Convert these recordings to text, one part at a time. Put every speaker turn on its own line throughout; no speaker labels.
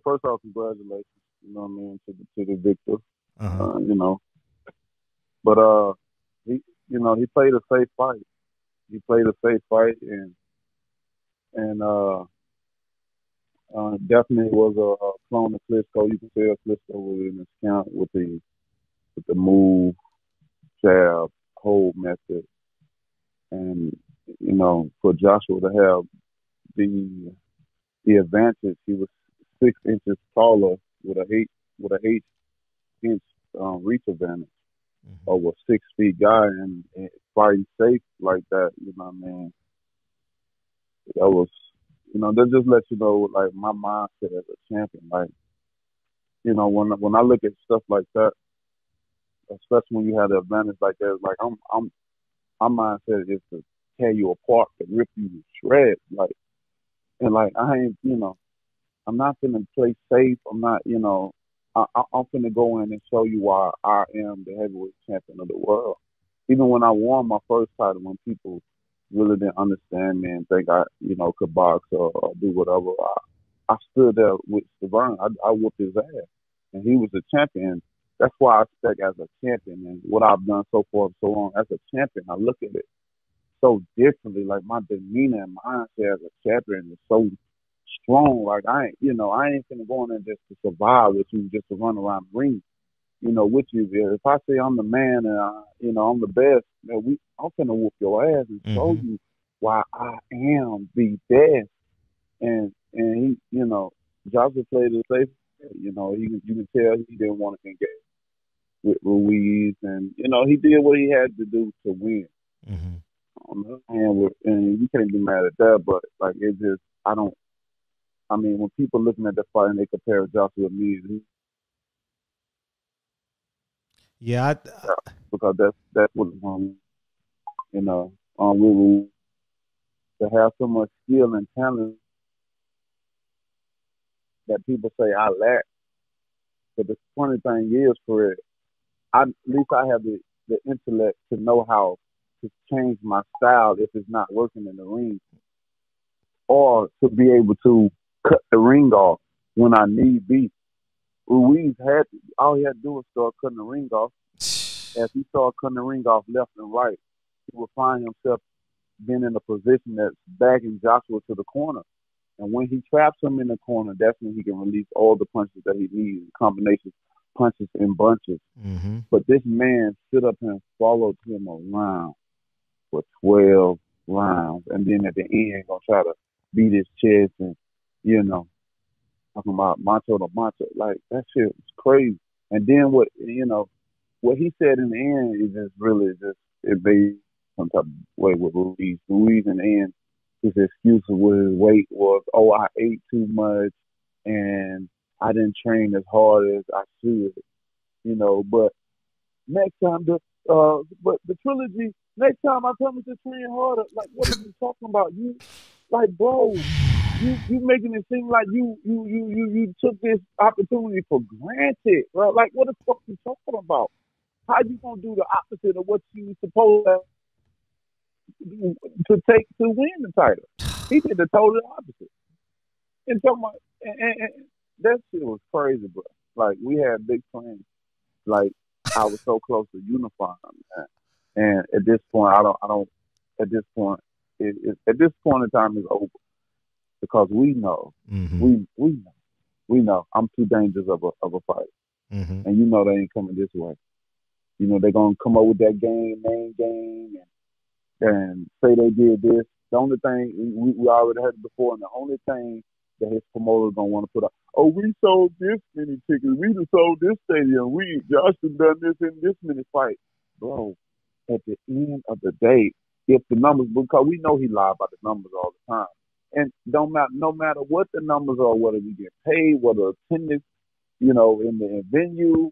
first off, congratulations. You know what I mean to the victor.
Uh-huh.
You know, but he he played a safe fight. He played a safe fight, and definitely was a clone of Klitschko. You can tell Klitschko was in his count with the move, jab, hold method, and for Joshua to have the advantage, he was 6 inches taller with a 8 inch reach advantage
Hmm.
over a 6 feet guy, and fighting safe like that. You know what I mean? That was that just lets you know like my mindset as a champion. Like when I look at stuff like that, especially when you have the advantage like that, it's like my mindset is to tear you apart, to rip you to shreds. Like and like I ain't I'm not gonna play safe. I'm not I'm gonna go in and show you why I am the heavyweight champion of the world. Even when I won my first title, when people really didn't understand me and think I could box or do whatever, I stood there with Severn. I whooped his ass, and he was the champion. That's why I expect as a champion and what I've done so far so long as a champion. I look at it so differently. Like my demeanor and mindset as a champion is so strong. Like I ain't gonna go in there just to survive with you, just to run around the ring, with you. If I say I'm the man and I'm the best, I'm gonna whoop your ass and show
Hmm.
you why I am the best. And Joshua played it safe. You can tell he didn't want to engage with Ruiz, and he did what he had to do to win.
Hmm.
On the other hand, and you can't be mad at that, but like it just I don't. I mean, when people looking at the fight and they compare Joshua with me,
Yeah,
because that's what really to have so much skill and talent that people say I lack. But the funny thing is, for it, at least I have the intellect to know how to change my style if it's not working in the ring, or to be able to cut the ring off when I need be. Ruiz had all he had to do was start cutting the ring off. As he started cutting the ring off left and right, he would find himself being in a position that's bagging Joshua to the corner. And when he traps him in the corner, that's when he can release all the punches that he needs, combinations, punches and bunches.
hmm
But this man stood up and followed him around for 12 rounds. And then at the end, gonna try to beat his chest and, you know, talking about macho to macho. Like, that shit was crazy. And then what he said in the end is just really just, it made some type of way with Ruiz. Ruiz in the end, his excuse with his weight was, oh, I ate too much and I didn't train as hard as I should, but next time but the trilogy, next time I tell him to train harder, like what are you talking about? You like bro, you making it seem like you took this opportunity for granted, bro. Like what the fuck you talking about? How you gonna do the opposite of what you supposed to do to take to win the title? He did the total opposite. And talking about, and that shit was crazy, bro. Like we had big plans. Like I was so close to unifying, man. And at this point, I don't. At this point, at this point in time, it's over because
hmm
we know, we know. I'm too dangerous of a fight,
hmm
and they ain't coming this way. They're gonna come up with that main game, and say they did this. The only thing we already heard it before, and the only thing that his promoter gonna want to put up, oh, we sold this many tickets, we just sold this stadium, we Josh done this in this many fights, bro. At the end of the day, if the numbers, because we know he lied about the numbers all the time, and don't matter, no matter what the numbers are, whether we get paid, whether attendance, in the venue,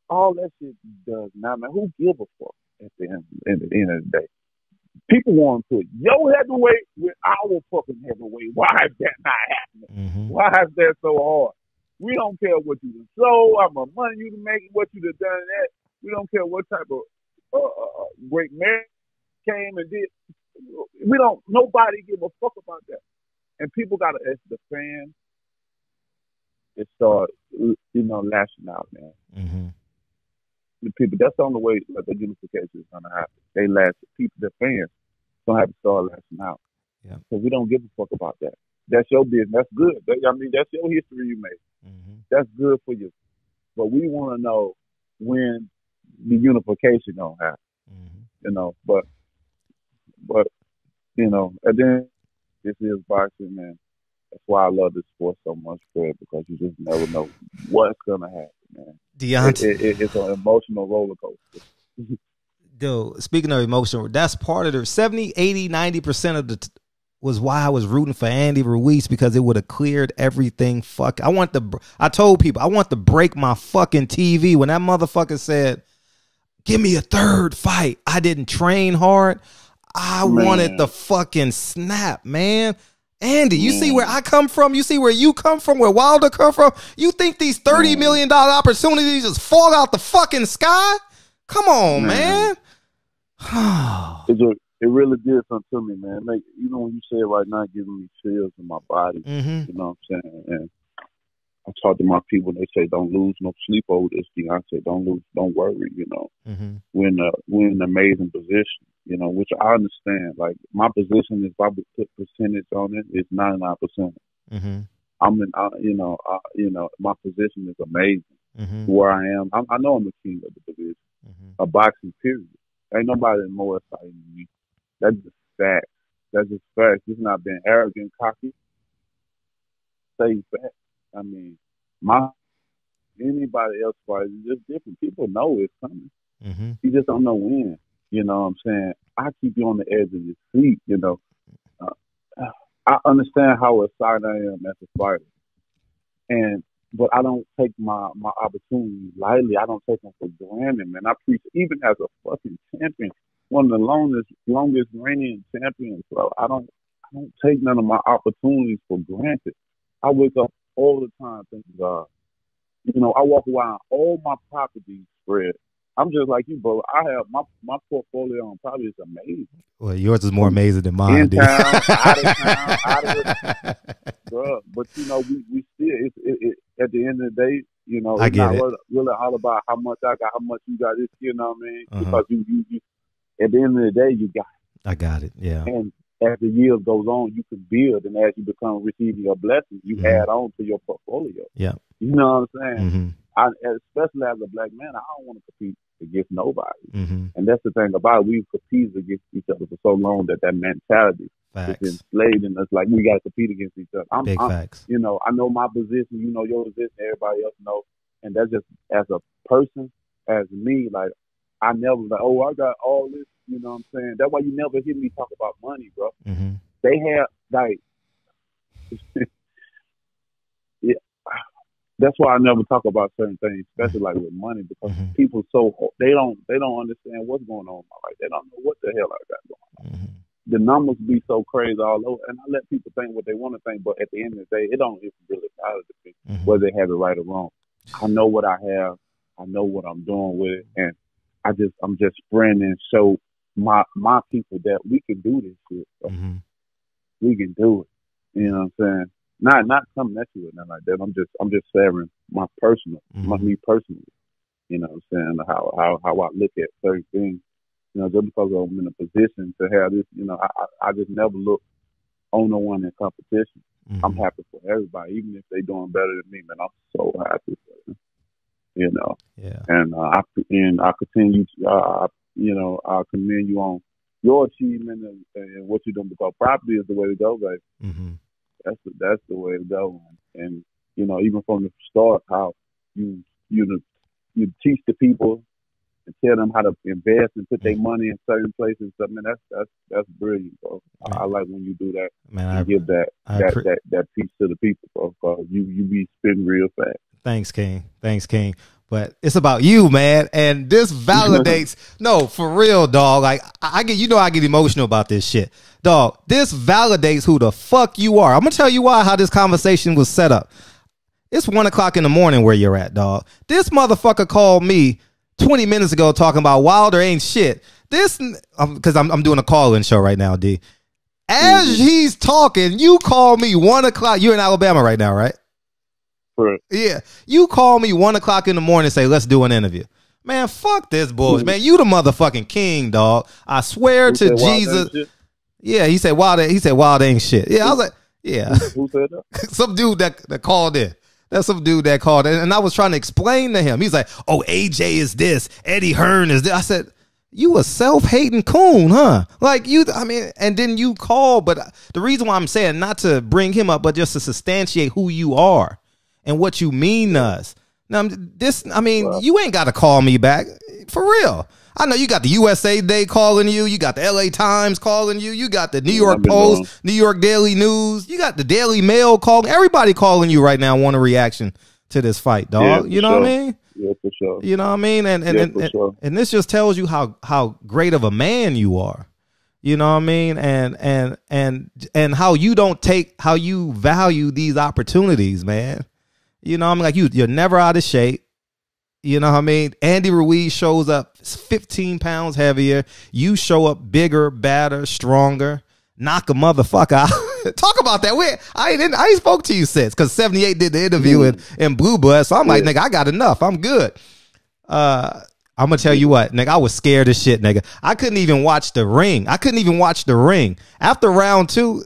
all that shit does not matter. Who gives a fuck at the end of the day? People want to put your heavyweight with our fucking heavyweight. Why is that not happening?
hmm
Why is that so hard? We don't care what you done sold, how much money you can make, what you done done that. We don't care what type of great man came and did. We don't. Nobody give a fuck about that. And people gotta ask the fans. it started, lashing out, man.
Mm-hmm.
The people, that's the only way that the unification is gonna happen. They lash. People, the fans, gonna have to start lashing out.
Yeah.
So we don't give a fuck about that. That's your business. That's good. That's your history you made.
Mm-hmm.
That's good for you. But we want to know when the unification gonna happen.
Mm-hmm.
But and then this is boxing, man. That's why I love this sport so much, Fred, because you just never know what's gonna happen, man.
Deontay,
it's an emotional roller coaster.
Dude, speaking of emotional, that's part of the 70, 80, 90% of the was why I was rooting for Andy Ruiz, because it would have cleared everything. I told people I want to break my fucking TV when that motherfucker said, "Give me a third fight." I didn't train hard. I wanted the fucking snap, man. Andy, you see where I come from? You see where you come from? Where Wilder come from? You think these $30 million opportunities just fall out the fucking sky? Come on, man.
It really did something to me, man. Even when you say it right now, it's giving me chills in my body.
Mm-hmm.
You know what I'm saying? And I talk to my people, and they say, "Don't lose no sleep over this." I say, "Don't worry."
Mm-hmm.
We're in an amazing position. Which I understand. Like, my position is, if I would put percentage on it, it's 99%.
Mm-hmm.
My position is amazing.
Mm-hmm.
Where I am, I know I'm the king of the division.
Mm-hmm.
A boxing period. Ain't nobody more exciting than me. That's just facts. That's just facts. It's not being arrogant, cocky. Say facts. I mean, anybody else fight is just different. People know it's coming.
Mm-hmm.
You just don't know when. You know what I'm saying? I keep you on the edge of your seat. I understand how excited I am as a fighter, but I don't take my opportunities lightly. I don't take them for granted, man. I preach, even as a fucking champion, one of the longest reigning champions, bro. I don't take none of my opportunities for granted. I wake up all the time thinking, God. I walk around all my properties spread. I'm just like you, bro. I have my portfolio on probably is amazing.
Well, yours is more amazing than mine,
in
dude.
town, out of it, bro. But we still, at the end of the day,
I
it's
get
not
it.
really all about how much I got, how much you got. This, you know what I mean?
Uh-huh.
Because you, at the end of the day, you got it.
I got it. Yeah.
And as the years goes on, you can build, and as you become receiving your blessings, you add on to your portfolio.
Yeah.
You know what I'm saying?
Mm-hmm.
Especially as a black man, I don't want to compete against nobody.
Mm-hmm.
And that's the thing about it. We've competed against each other for so long that mentality is enslaved in us. Like, we got to compete against each other.
Big facts.
I know my position, you know your position, everybody else knows. And that's just, as a person, as me, like, I never, like, oh, I got all this, you know what I'm saying? That's why you never hear me talk about money, bro.
Mm-hmm.
They have, like, yeah. That's why I never talk about certain things, especially like with money, because people they don't understand what's going on in my life. They don't know what the hell I got going on. The numbers be so crazy all over, and I let people think what they want to think, but at the end of the day, it don't even really matter to me whether they have it right or wrong. I know what I have, I know what I'm doing with it, and I'm just spreading and show my people that we can do this shit. So we can do it. You know what I'm saying? Not coming at you with nothing like that. I'm just sharing my personal, me personally. You know what I'm saying? How I look at certain things. Just because I'm in a position to have this, I just never look on no one in competition. I'm happy for everybody, even if they're doing better than me, man. I'm so happy for them.
Yeah.
And I continue to, I commend you on your achievement and what you're doing, because property is the way to go, baby. That's the way to go. And even from the start, how you teach the people and tell them how to invest and put their money in certain places. I mean, that's brilliant, bro. I like when you do that, man. And give that piece to the people, bro. Because you be spitting real fast.
Thanks, King. But it's about you, man. And this validates, no, for real, dog. Like, I get emotional about this shit. Dog, this validates who the fuck you are. I'm going to tell you how this conversation was set up. It's 1 o'clock in the morning where you're at, dog. This motherfucker called me 20 minutes ago talking about Wilder ain't shit. This, because I'm doing a call-in show right now, D. As he's talking, you call me 1 o'clock. You're in Alabama right now, right?
Correct.
Yeah, you call me 1 o'clock in the morning and say, let's do an interview. Man, fuck this bullshit. Man, you the motherfucking king, dog. I swear
Who
to
said Wild
Jesus.
ain't shit?
Yeah, he said Wild ain't shit. Yeah, I was like, yeah.
Who said that?
Some dude that called in. That's some dude that called in. And I was trying to explain to him. He's like, oh, AJ is this. Eddie Hearn is this. I said, you a self-hating coon, huh? Like you, I mean, and then you call, but the reason why I'm saying not to bring him up, but just to substantiate who you are and what you mean to us. Now, you ain't got to call me back for real. I know you got the USA Today calling you. You got the LA Times calling you. You got the New York Post, New York Daily News. You got the Daily Mail calling. Everybody calling you right now want a reaction to this fight, dog. You know what I mean?
Yeah, for sure.
You know what I mean? And this just tells you how great of a man you are. You know what I mean? And how you value these opportunities, man. You know what I mean? Like you're never out of shape. You know what I mean? Andy Ruiz shows up 15 pounds heavier. You show up bigger, badder, stronger. Knock a motherfucker out. Talk about that. I ain't spoke to you since because 78 did the interview in Blue Blood. So I'm like, nigga, I got enough. I'm good. I'm gonna tell you what, nigga, I was scared as shit, nigga. I couldn't even watch the ring. After round 2.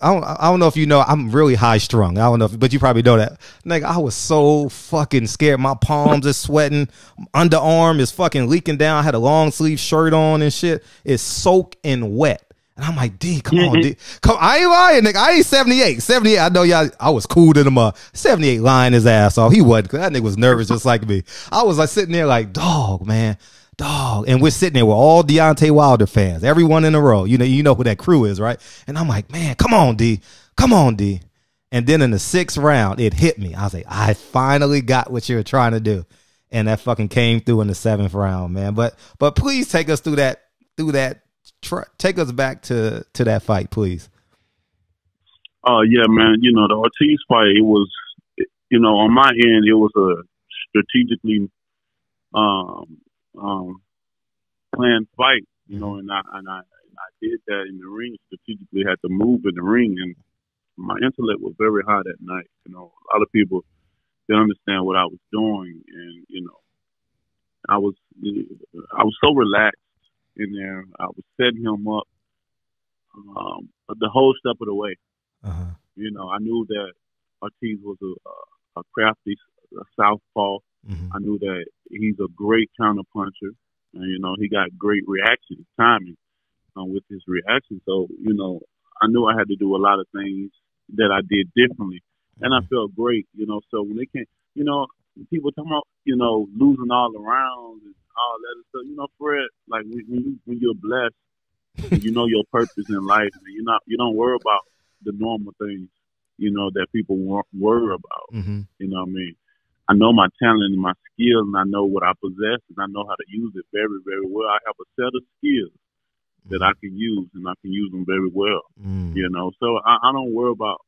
I don't know if you know, I'm really high strung. I don't know, but you probably know that. Nigga, I was so fucking scared. My palms are sweating. Underarm is fucking leaking down. I had a long sleeve shirt on and shit. It's soaking wet. And I'm like, D, come on, D. Come, I ain't lying, nigga. I ain't 78. 78, I know y'all, I was cool to him. 78 lying his ass off. He wasn't. That nigga was nervous just like me. I was like sitting there like, dog, man. Dog, and we're sitting there with all Deontay Wilder fans, everyone in a row. You know who that crew is, right? And I'm like, man, come on, D. And then in the 6th round, it hit me. I was like, I finally got what you were trying to do, and that fucking came through in the 7th round, man. But please take us through that. Take us back to that fight, please.
Yeah, man. The Ortiz fight. It was, on my end, it was a strategically planned fight, and I did that in the ring. Strategically had to move in the ring, and my intellect was very high that night. A lot of people didn't understand what I was doing, and I was so relaxed in there. I was setting him up the whole step of the way.
Uh-huh.
I knew that Ortiz was a crafty southpaw.
Mm-hmm.
I knew that he's a great counterpuncher. And, he got great reaction timing with his reaction. So, I knew I had to do a lot of things that I did differently. And I felt great, So when they came, people talking about, losing all the rounds and all that stuff, Fred, like when you're blessed, and you know your purpose in life, and you don't worry about the normal things, that people worry about.
Mm-hmm.
You know what I mean? I know my talent and my skills, and I know what I possess, and I know how to use it very, very well. I have a set of skills that I can use, and I can use them very well. So I don't worry about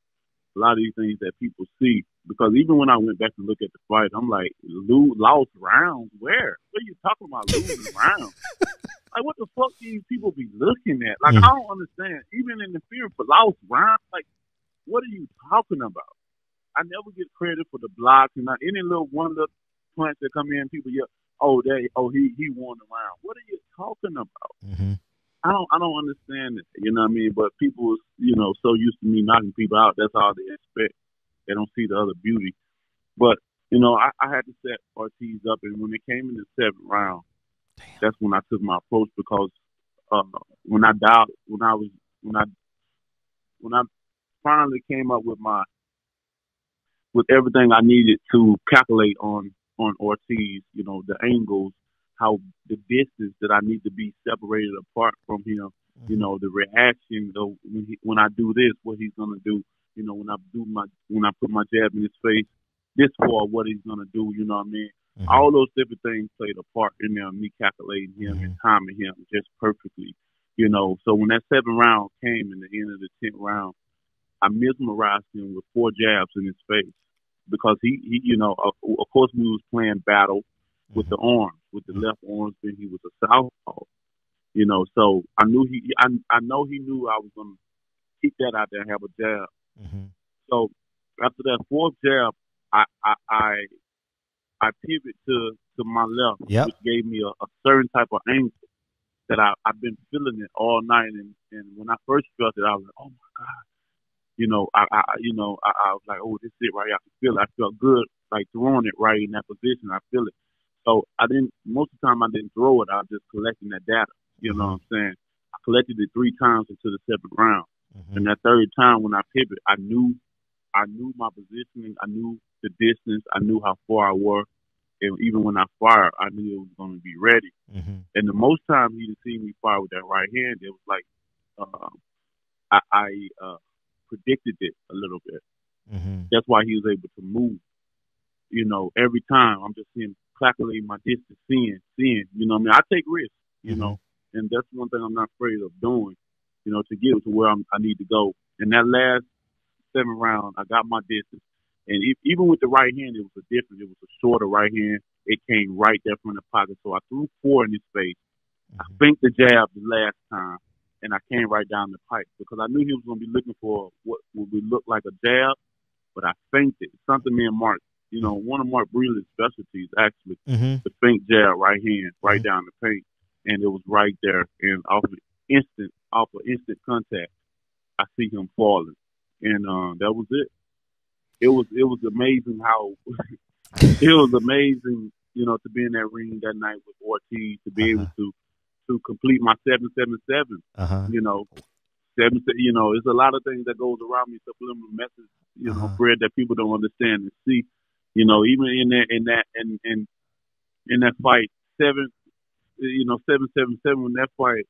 a lot of these things that people see, because even when I went back and looked at the fight, I'm like, lost rounds? Where? What are you talking about, losing rounds? Like, what the fuck do these people be looking at? Like, I don't understand. Even interfering for lost rounds, like, what are you talking about? I never get credit for the blocks and any little punch that come in. People yell, he won the round. What are you talking about?
Mm-hmm. I
don't understand it. You know what I mean? But people, so used to me knocking people out. That's all they expect. They don't see the other beauty. But I had to set Ortiz up, and when it came in the 7th round, that's when I took my approach, because when I finally came up with everything I needed to calculate on Ortiz, the angles, how the distance that I need to be separated apart from him, the reaction, when I do this, what he's gonna do, when I put my jab in his face, this far, what he's gonna do, you know what I mean? Mm-hmm. All those different things played a part in there, me calculating him and timing him just perfectly, So when that 7th round came in the end of the 10th round, I mesmerized him with 4 jabs in his face, because he of course we was playing battle with the arms, with the left arms, then he was a southpaw, so I know he knew I was going to keep that out there and have a jab.
Mm-hmm.
So after that fourth jab, I pivot to my left,
Yep.
which gave me a certain type of angle that I've been feeling it all night. And when I first felt it, I was like, oh my God. I was like, oh, this is it right here. I can feel it. I felt good, like throwing it right in that position. I feel it. So most of the time I didn't throw it. I was just collecting that data. You know what I'm saying? I collected it 3 times into the 7th round. And that third time when I pivot, I knew my positioning. I knew the distance. I knew how far I was. And even when I fired, I knew it was going to be ready. And the most time he seen me fire with that right hand, it was like I predicted it a little bit. That's why he was able to move. You know, every time I'm just seeing calculating my distance, seeing. You know what I mean? I take risks, you know, and that's one thing I'm not afraid of doing, you know, to get to where I need to go. In that last 7th round, I got my distance. And even with the right hand, it was a difference. It was a shorter right hand. It came right there from the pocket. So I threw 4 in his face. I finked the jab the last time, and I came right down the pipe because I knew he was going to be looking for what would look like a jab, but I finked it. Something me and Mark, you know, one of Mark Brealey's specialties, actually, the fink jab right hand, right down the paint, and it was right there. And off of instant contact, I see him falling, and that was it. It was amazing how it was amazing, you know, to be in that ring that night with Ortiz, to be able to complete my 777. You know, you know, there's a lot of things that goes around me, subliminal message, you know, Fred, that people don't understand and see. You know, even in that fight, 777 in that fight,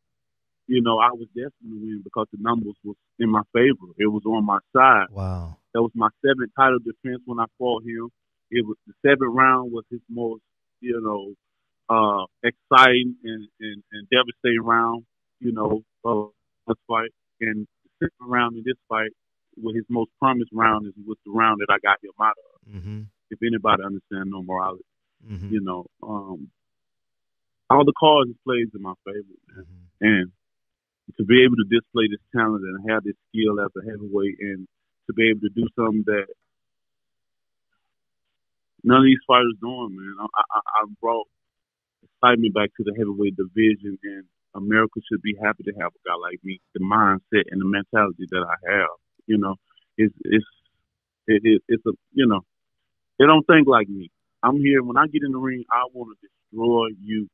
you know, I was destined to win because the numbers was in my favor. It was on my side.
Wow.
That was my 7th title defense when I fought him. It was the 7th round was his most, you know, exciting and devastating round, you know, of this fight. And the 6th round in this fight was his most promised round, was the round that I got him out of. If anybody understands no morality, you know, all the cards plays in my favor, man. And to be able to display this talent and have this skill as a heavyweight, and to be able to do something that none of these fighters doing, man. I brought excitement back to the heavyweight division, and America should be happy to have a guy like me. The mindset and the mentality that I have, you know, it's a, you know, they don't think like me. I'm here when I get in the ring. I want to destroy you.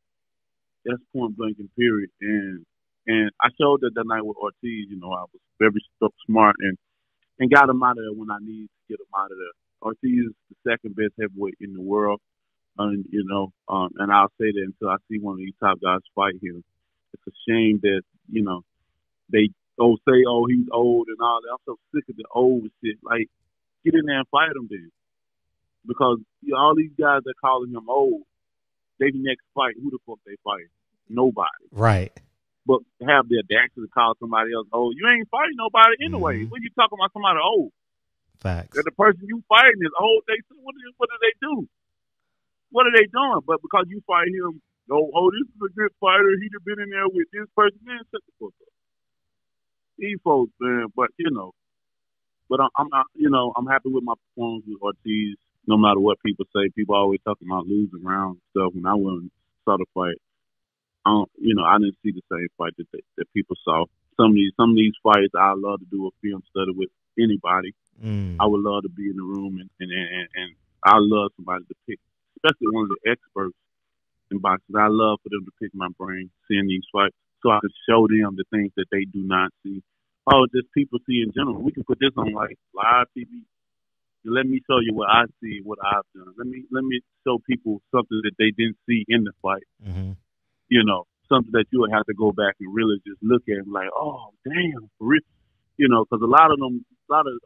That's point blank and period. And I showed that night with Ortiz. You know, I was very smart and got him out of there when I needed to get him out of there. Ortiz is the 2nd best heavyweight in the world, you know, and I'll say that until I see one of these top guys fight him. It's a shame that, you know, they say, oh, he's old and all that. I'm so sick of the old shit. Like, get in there and fight him then. Because you know, all these guys that calling him old, they next fight, who the fuck they fight? Nobody.
Right.
But have the audacity to call somebody else old. You ain't fighting nobody anyway. What are you talking about somebody old?
Facts.
And the person you fighting is old. They what do they do? What are they doing? But because you fight him, oh, this is a good fighter. He'd have been in there with this person. Man, shut the fuck up. These folks, man. But you know, I'm you know, I'm happy with my performance with Ortiz. No matter what people say, people always talking about losing rounds and stuff. When I went and saw the fight, you know, I didn't see the same fight that people saw. Some of these fights, I love to do a film study with anybody. I would love to be in the room and I love somebody to pick, especially one of the experts in boxing. I love for them to pick my brain, seeing these fights, so I can show them the things that they do not see. Oh, just people see in general. We can put this on like live TV. Let me show you what I see, what I've done. Let me show people something that they didn't see in the fight. You know, something that you would have to go back and really just look at and like, oh, damn, for real. You know, because a lot of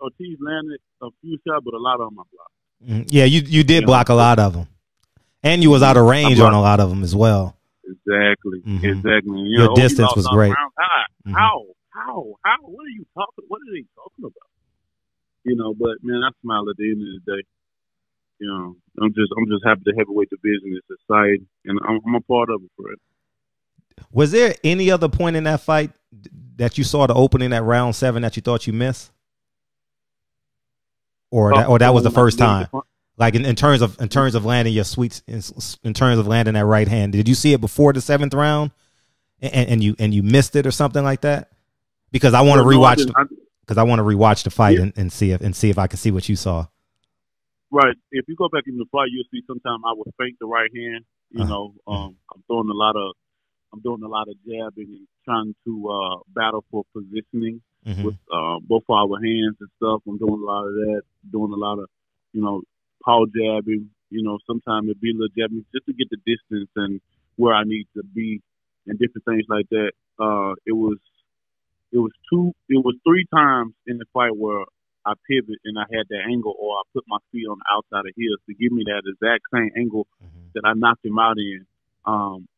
Ortiz landed a few shots, but a lot of them I blocked.
Yeah, you did block a lot of them, and you was out of range on a lot of them as well.
Exactly, exactly. You
Your
know,
distance was great.
How? What are you talking? What are they talking about? You know, but man, I smile at the end of the day. You know, I'm just happy the heavyweight division is exciting, and I'm a part of it, Fred.
Was there any other point in that fight that you saw the opening at round 7 that you thought you missed? or that was the first time?
The
Like in terms of landing your sweets, in terms of landing that right hand, did you see it before the 7th round, and you missed it or something like that? Because I want to rewatch the fight and see if I can see what you saw.
Right. If you go back in the fight, you'll see sometimes I would fake the right hand. I'm doing a lot of jabbing and trying to battle for positioning with both our hands and stuff. I'm doing a lot of that. Doing a lot of power jabbing. Sometimes it'd be a little jabbing just to get the distance and where I need to be and different things like that. It was 3 times in the fight where I pivot and I had that angle, or I put my feet on the outside of his to give me that exact same angle that I knocked him out in. And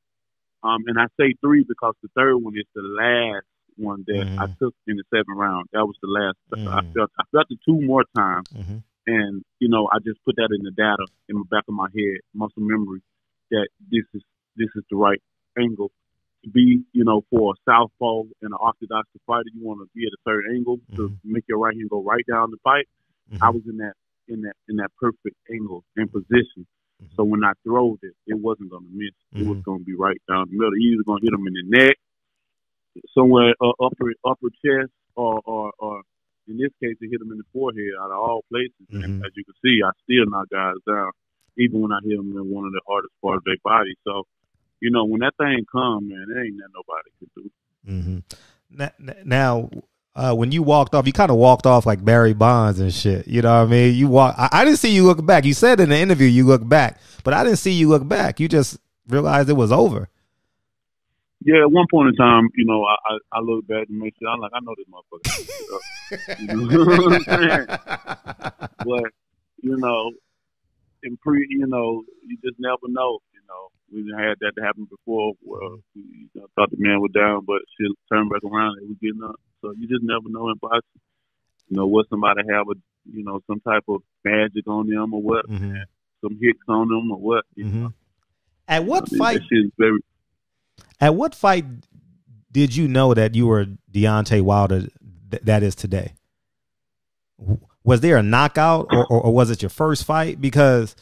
I say 3 because the 3rd one is the last one that I took in the 7th round. That was the last. I felt it 2 more times, and I just put that in the data in the back of my head, muscle memory, that this is the right angle to be. For a southpaw and an orthodox fighter, you want to be at a certain angle to make your right hand go right down the pipe. I was in that perfect angle and position. So when I throwed it, it wasn't going to miss. It was going to be right down the middle. Either going to hit him in the neck, somewhere upper chest, or in this case, it hit him in the forehead. Out of all places, and as you can see, I still knock guys down, even when I hit them in one of the hardest parts of their body. So, when that thing comes, man, there ain't nothing nobody can do.
Now, when you walked off, you kind of walked off like Barry Bonds and shit. You know what I mean? I didn't see you look back. You said in the interview you look back, but I didn't see you look back. You just realized it was over.
Yeah, at one point in time, I look back and make sure I'm like, I know this motherfucker. You know what I'm saying? But you just never know. We had that to happen before. Well, thought the man was down, but shit turned back around and he was getting up. So you just never know in boxing. What somebody have some type of magic on them or what, man, some hits on them or what.
At what fight? At what fight did you know that you were Deontay Wilder that is today? Was there a knockout or was it your first fight? Because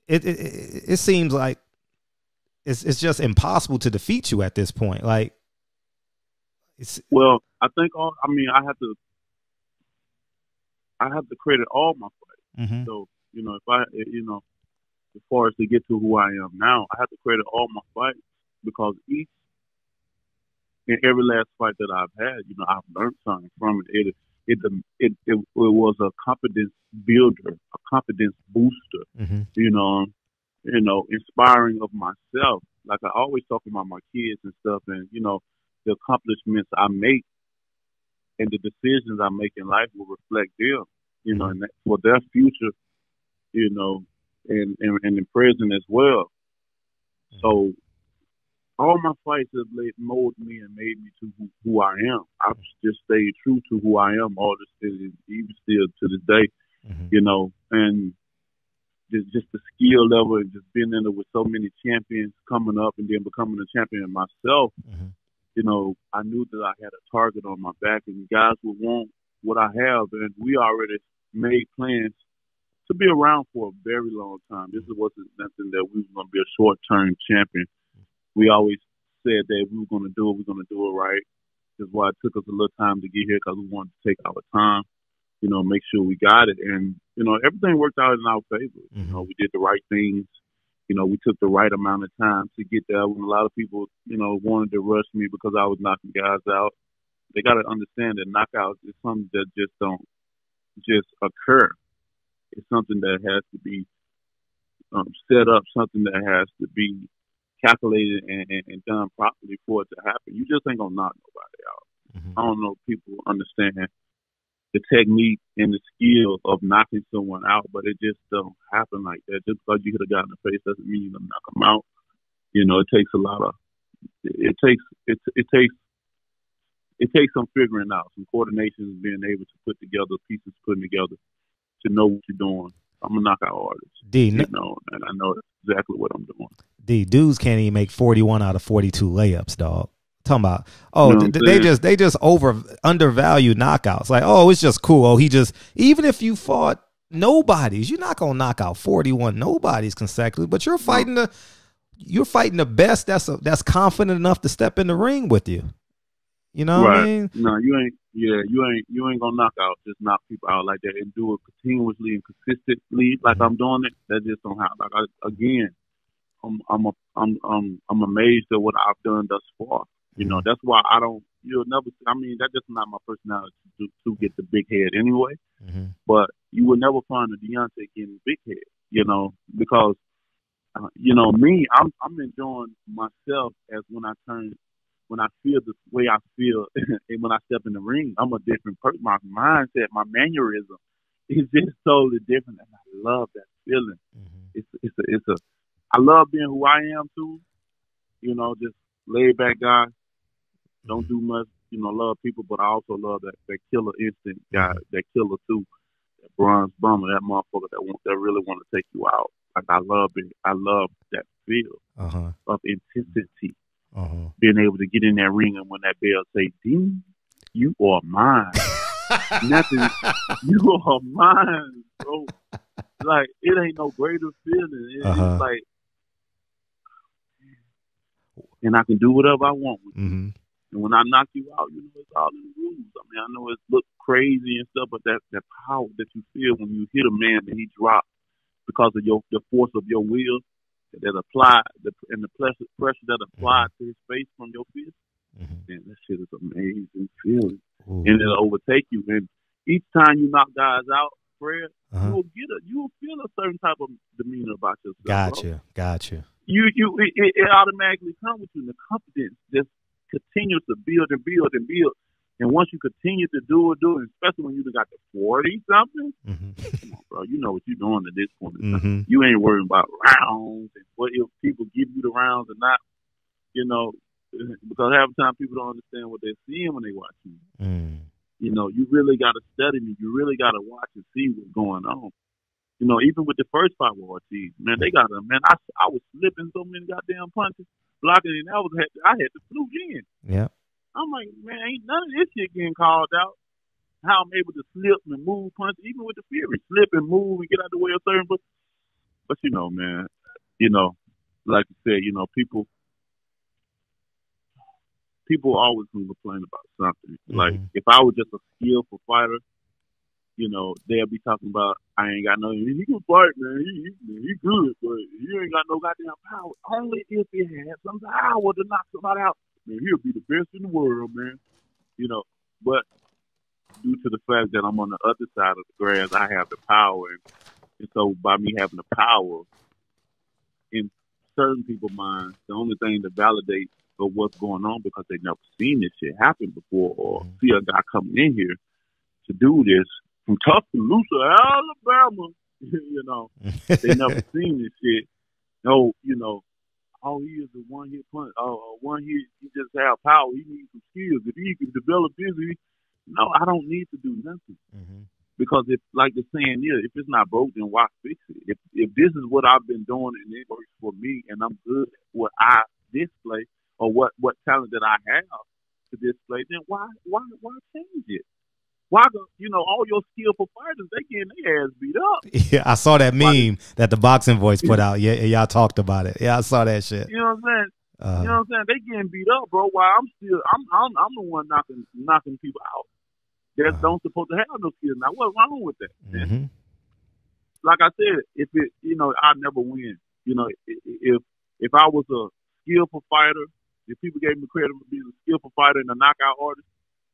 it seems like it's just impossible to defeat you at this point. Like,
I think I have to credit all my fights. So if I as far as to get to who I am now, I have to credit all my fights because each and every last fight that I've had, I've learned something from it. It was a confidence builder, a confidence booster. Inspiring of myself. Like I always talk about my kids and stuff, and the accomplishments I make and the decisions I make in life will reflect them. And that, for their future, and in present as well. So all my fights have molded me and made me to who I am. I've just stayed true to who I am all this, even still to this day. And just the skill level and just being in there with so many champions coming up and then becoming a champion myself. I knew that I had a target on my back and guys would want what I have, and we already made plans to be around for a very long time. This wasn't nothing that we were going to be a short-term champion. We always said that we were going to do it, right. That's why it took us a little time to get here, because we wanted to take our time, make sure we got it. And, everything worked out in our favor. We did the right things. We took the right amount of time to get there. When a lot of people, wanted to rush me because I was knocking guys out, they got to understand that knockouts is something that just don't just occur. It's something that has to be set up, something that has to be calculated and done properly for it to happen. You just ain't going to knock nobody out. I don't know if people understand the technique and the skill of knocking someone out, but it just don't happen like that. Just because you hit a guy in the face doesn't mean you're gonna knock him out. It takes a lot of it takes some figuring out, some coordination, being able to put together pieces, putting together to know what you're doing. I'm a knockout artist, and I know exactly what I'm doing.
Dudes can't even make 41 out of 42 layups, dog. Talking about,
You know what I'm
they just undervalue knockouts. Like, oh, it's just cool. Oh, even if you fought nobodies, you're not gonna knock out 41 nobodies consecutively. But you're fighting the best that's confident enough to step in the ring with you. You know what I mean?
No, you ain't. Yeah, you ain't gonna just knock people out like that and do it continuously and consistently like I'm doing it. That just don't happen. I'm amazed at what I've done thus far. You know, that's why you'll never. I mean, that's just not my personality to get the big head anyway.
Mm-hmm.
But you will never find a Deontay getting big head. You know, because me, I'm enjoying myself as when I feel the way I feel, and when I step in the ring, I'm a different person. My mindset, my mannerism is just totally different, and I love that feeling.
Mm-hmm.
I love being who I am too. You know, just laid back guy, don't do much. You know, love people, but I also love that killer instinct guy, that killer too, that bronze bomber, that motherfucker that really want to take you out. Like I love it. I love that feel of intensity. Being able to get in that ring and when that bell say, "Ding, you are mine." Nothing, you are mine, bro. Like it ain't no greater feeling. It's like, and I can do whatever I want with you.
Mm-hmm.
And when I knock you out, you know it's all in the rules. I mean, I know it looks crazy and stuff, but that power that you feel when you hit a man and he drops because of the force of your will that applied and the pressure that applied to his face from your fist. Man, that shit is amazing feeling. And it'll overtake you. And each time you knock guys out, Fred, you'll feel a certain type of demeanor about yourself.
Gotcha.
It automatically comes with you. The confidence just continues to build and build and build. And once you continue to do it, especially when you got the 40-something, come on, bro, you know what you're doing at this point. You ain't worrying about rounds and what if people give you the rounds or not, you know, because half the time people don't understand what they're seeing when they watch you. You know, you really got to study me. You really got to watch and see what's going on. You know, even with the first fight with Ortiz, man, I was slipping so many goddamn punches, blocking, and I had to fluke in.
Yeah.
I'm like, man, ain't none of this shit getting called out. How I'm able to slip and move punches, even with the Fury, slip and move and get out the way of certain. But you know, man, you know, like you said, you know, people always complain about something. Like if I was just a skillful fighter, you know, they'll be talking about I ain't got no. He can fight, man. He good, but he ain't got no goddamn power. Only if he had some power to knock somebody out. Man, he'll be the best in the world, man. You know, but due to the fact that I'm on the other side of the grass, I have the power. And so by me having the power, in certain people's minds, the only thing that validates of what's going on because they've never seen this shit happen before or see a guy coming in here to do this from Tuscaloosa, Alabama, you know, they never seen this shit. No, you know, all he is a one-hit punch. He just have power. He needs some skills. If he can develop this, no, I don't need to do nothing. Because if, like the saying is, if it's not broke, then why fix it? If this is what I've been doing and it works for me, and I'm good at what I display or what talent that I have to display, then why change it? Why you know all your skillful fighters they getting their ass beat up?
Yeah, I saw that meme that the Boxing Voice put out. Yeah, y'all talked about it. Yeah, I saw that shit.
You know what I'm saying? You know what I'm saying? They getting beat up, bro. While I'm the one knocking people out. That don't supposed to have no skills. Now, what's wrong with that? Man? Like I said, if it, you know, I'd never win. You know, if I was a skillful fighter, if people gave me credit for being a skillful fighter and a knockout artist,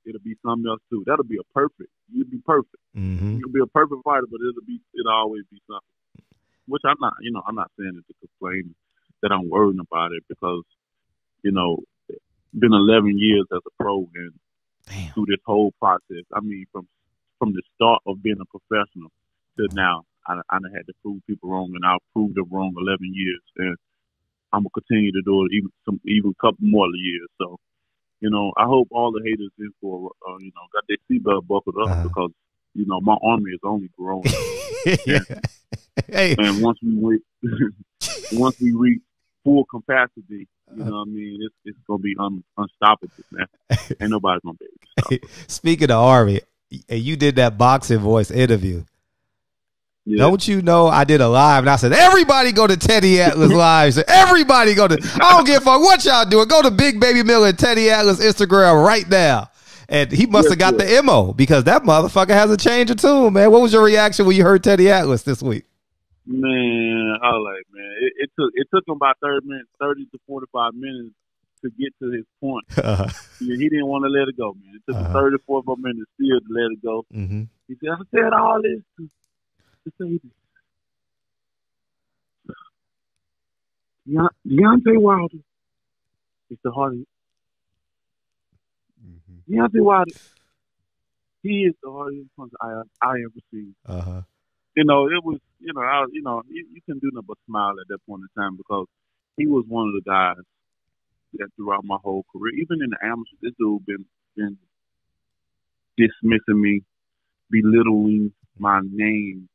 it'll be something else too. That'll be a perfect. You'd be perfect. You'll be a perfect fighter, but it'll always be something. Which I'm not. You know, I'm not saying it to complain that I'm worried about it because, you know, been 11 years as a pro and through this whole process. I mean, from the start of being a professional to now, I done had to prove people wrong, and I've proved them wrong 11 years, and I'm gonna continue to do it even a couple more years. So, you know, I hope all the haters in for you know got their seatbelt buckled up because you know my army is only growing.
Hey.
And once we reach full capacity, You know what I mean? It's gonna be unstoppable, man. Ain't nobody gonna be able to stop us.
Speaking of Army, and you did that boxing voice interview.
Yeah.
Don't you know I did a live and I said, everybody go to Teddy Atlas live. So everybody go to, I don't give a fuck what y'all doing. Go to Big Baby Miller and Teddy Atlas Instagram right now. And he must have got the MO because that motherfucker has a change of tune, man. What was your reaction when you heard Teddy Atlas this week?
Man, I was like, man, it took him about 30 to 45 minutes to get to his point. He didn't want to let it go, man. It took him 30 to 45 minutes still to let it go.
Mm-hmm.
He said, I said all this to say this. Deontay Wilder is the hardest. Deontay Wilder, he is the hardest puncher I ever seen. You know, it was, you couldn't do nothing but smile at that point in time because he was one of the guys that throughout my whole career, even in the amateurs, this dude been dismissing me, belittling my name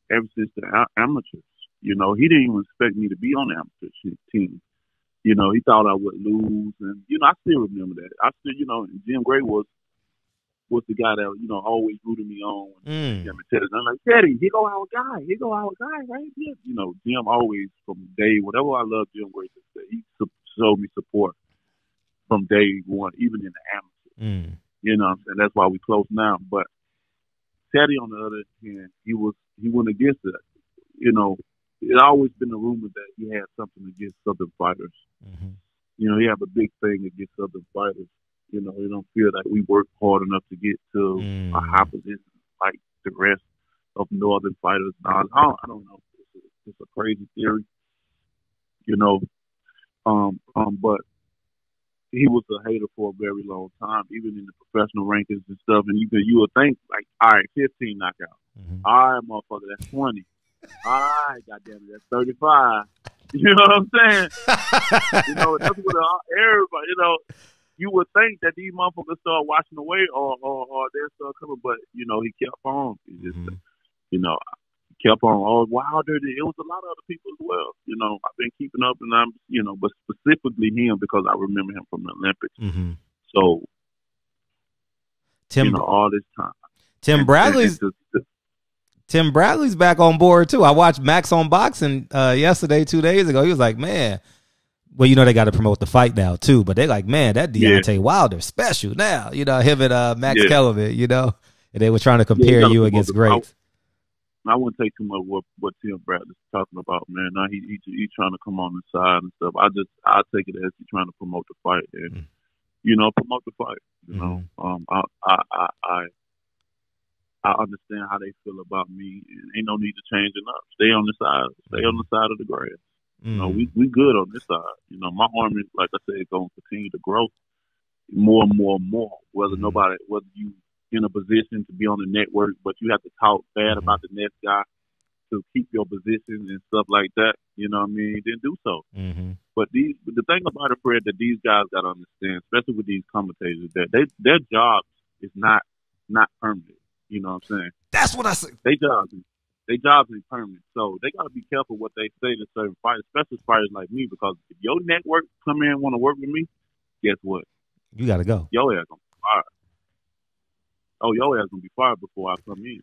ever since the amateurs. You know, he didn't even expect me to be on the amateur team. You know, he thought I would lose, and I still remember that. I still, and Jim Gray was the guy that always rooted me on. And I'm like, Teddy, he go our guy, right? Yeah. Jim always from day whatever I love Jim Gray to say, he showed me support from day one, even in the amateurs. You know what I'm saying? That's why we close now. But Teddy, on the other hand, he went against it. It always been a rumor that he had something against Southern fighters. He have a big thing against Southern fighters. He don't feel that we work hard enough to get to a high position like the rest of Northern fighters. I don't know. It's a crazy theory. But he was a hater for a very long time, even in the professional rankings and stuff. And you would think, like, all right, 15 knockouts. All right, motherfucker, that's 20. All right, goddamn it, that's 35. You know what I'm saying? That's what everybody, you would think that these motherfuckers start washing away or they start coming, but, he kept on. He just, kept on. Oh, Wilder, it was a lot of other people as well. I've been keeping up, and I'm, but specifically him because I remember him from the Olympics. So, all this time.
Tim Bradley's back on board too. I watched Max on Boxing yesterday, 2 days ago. He was like, man, well, they got to promote the fight now too, but they're like, man, that Deontay Wilder special now. Him and Max Kellerman, and they were trying to compare you against greats.
I wouldn't take too much what Tim Bradley's talking about, man. Now he's trying to come on the side and stuff. I take it as he's trying to promote the fight and promote the fight. I understand how they feel about me, and ain't no need to change it up. Stay on the side. Stay on the side of the grass. We good on this side. My army, like I said, is going to continue to grow more and more and more. Whether you in a position to be on the network, but you have to talk bad about the next guy to keep your position and stuff like that. You know what I mean? Then do so. But the thing about it, Fred, that these guys got to understand, especially with these commentators, that their job is not permanent. You know what I'm saying?
That's what I say.
Their jobs ain't permanent. So they got to be careful what they say to certain fighters, especially fighters like me, because if your network come in and want to work with me, guess what?
You got to go.
Your ass going to be fired. Oh, your ass going to be fired before I come in.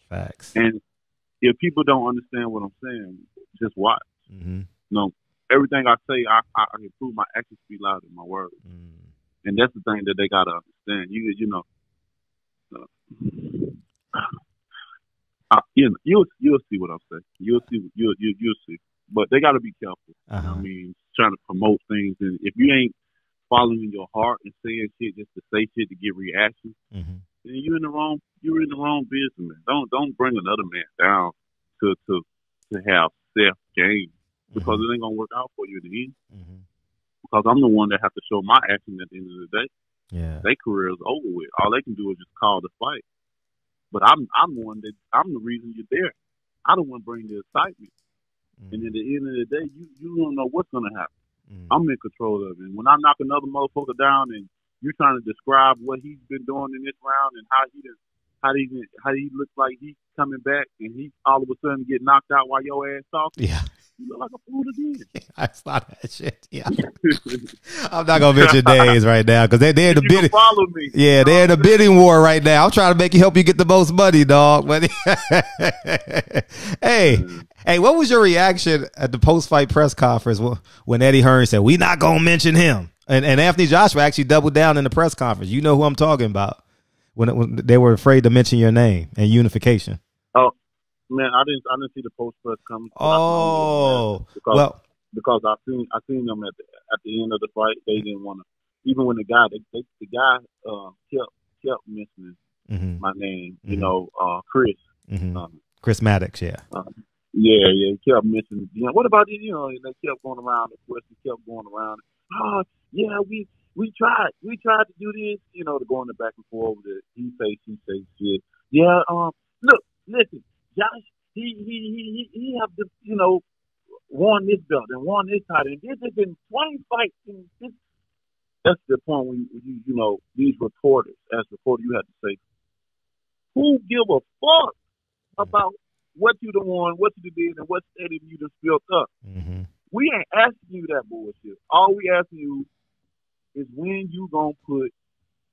Facts.
And if people don't understand what I'm saying, just watch. Everything I say, I can prove my actions speak louder than my words. And that's the thing that they got to understand. You'll see what I'm saying. You'll see. But they got to be careful. I mean, trying to promote things, and if you ain't following your heart and saying shit just to say shit to get reactions, then you're in the wrong business, man. Don't bring another man down to have self gain because it ain't gonna work out for you in the end. Because I'm the one that have to show my action at the end of the day.
Yeah,
their career is over with. All they can do is just call the fight. But I'm the reason you're there. I don't want to bring the excitement. And at the end of the day, you don't know what's gonna happen. I'm in control of it. And when I knock another motherfucker down and you're trying to describe what he's been doing in this round and how he looks like he's coming back and he all of a sudden get knocked out while your ass talking.
Yeah.
You look like a fool again.
I saw that shit. Yeah. I'm not gonna mention names right now because they're in the bidding.
Follow me.
Yeah, they're in the bidding war right now. I'm trying to help you get the most money, dog. But hey, what was your reaction at the post-fight press conference when Eddie Hearn said we not gonna mention him? And Anthony Joshua actually doubled down in the press conference. You know who I'm talking about when they were afraid to mention your name and unification.
Oh man, I didn't see the post press coming. Because I seen them at the end of the fight. They didn't want to, even when the guy kept mentioning my name. You know, Chris.
Chris Maddox, yeah.
He kept mentioning. You know, what about it? You know, and they kept going around. The question kept going around. Yeah, we tried to do this. You know, to go in the back and forth with it. He say, she say shit. Yeah. Look, listen, Josh. He have to, you know, won this belt and won this title. And this has been 20 fights. And that's the point when you know, these reporters, as reporters, you have to say, who give a fuck about what you done won, what you did, and what stadium you done built up? We ain't asking you that bullshit. All we asking you is when you gonna put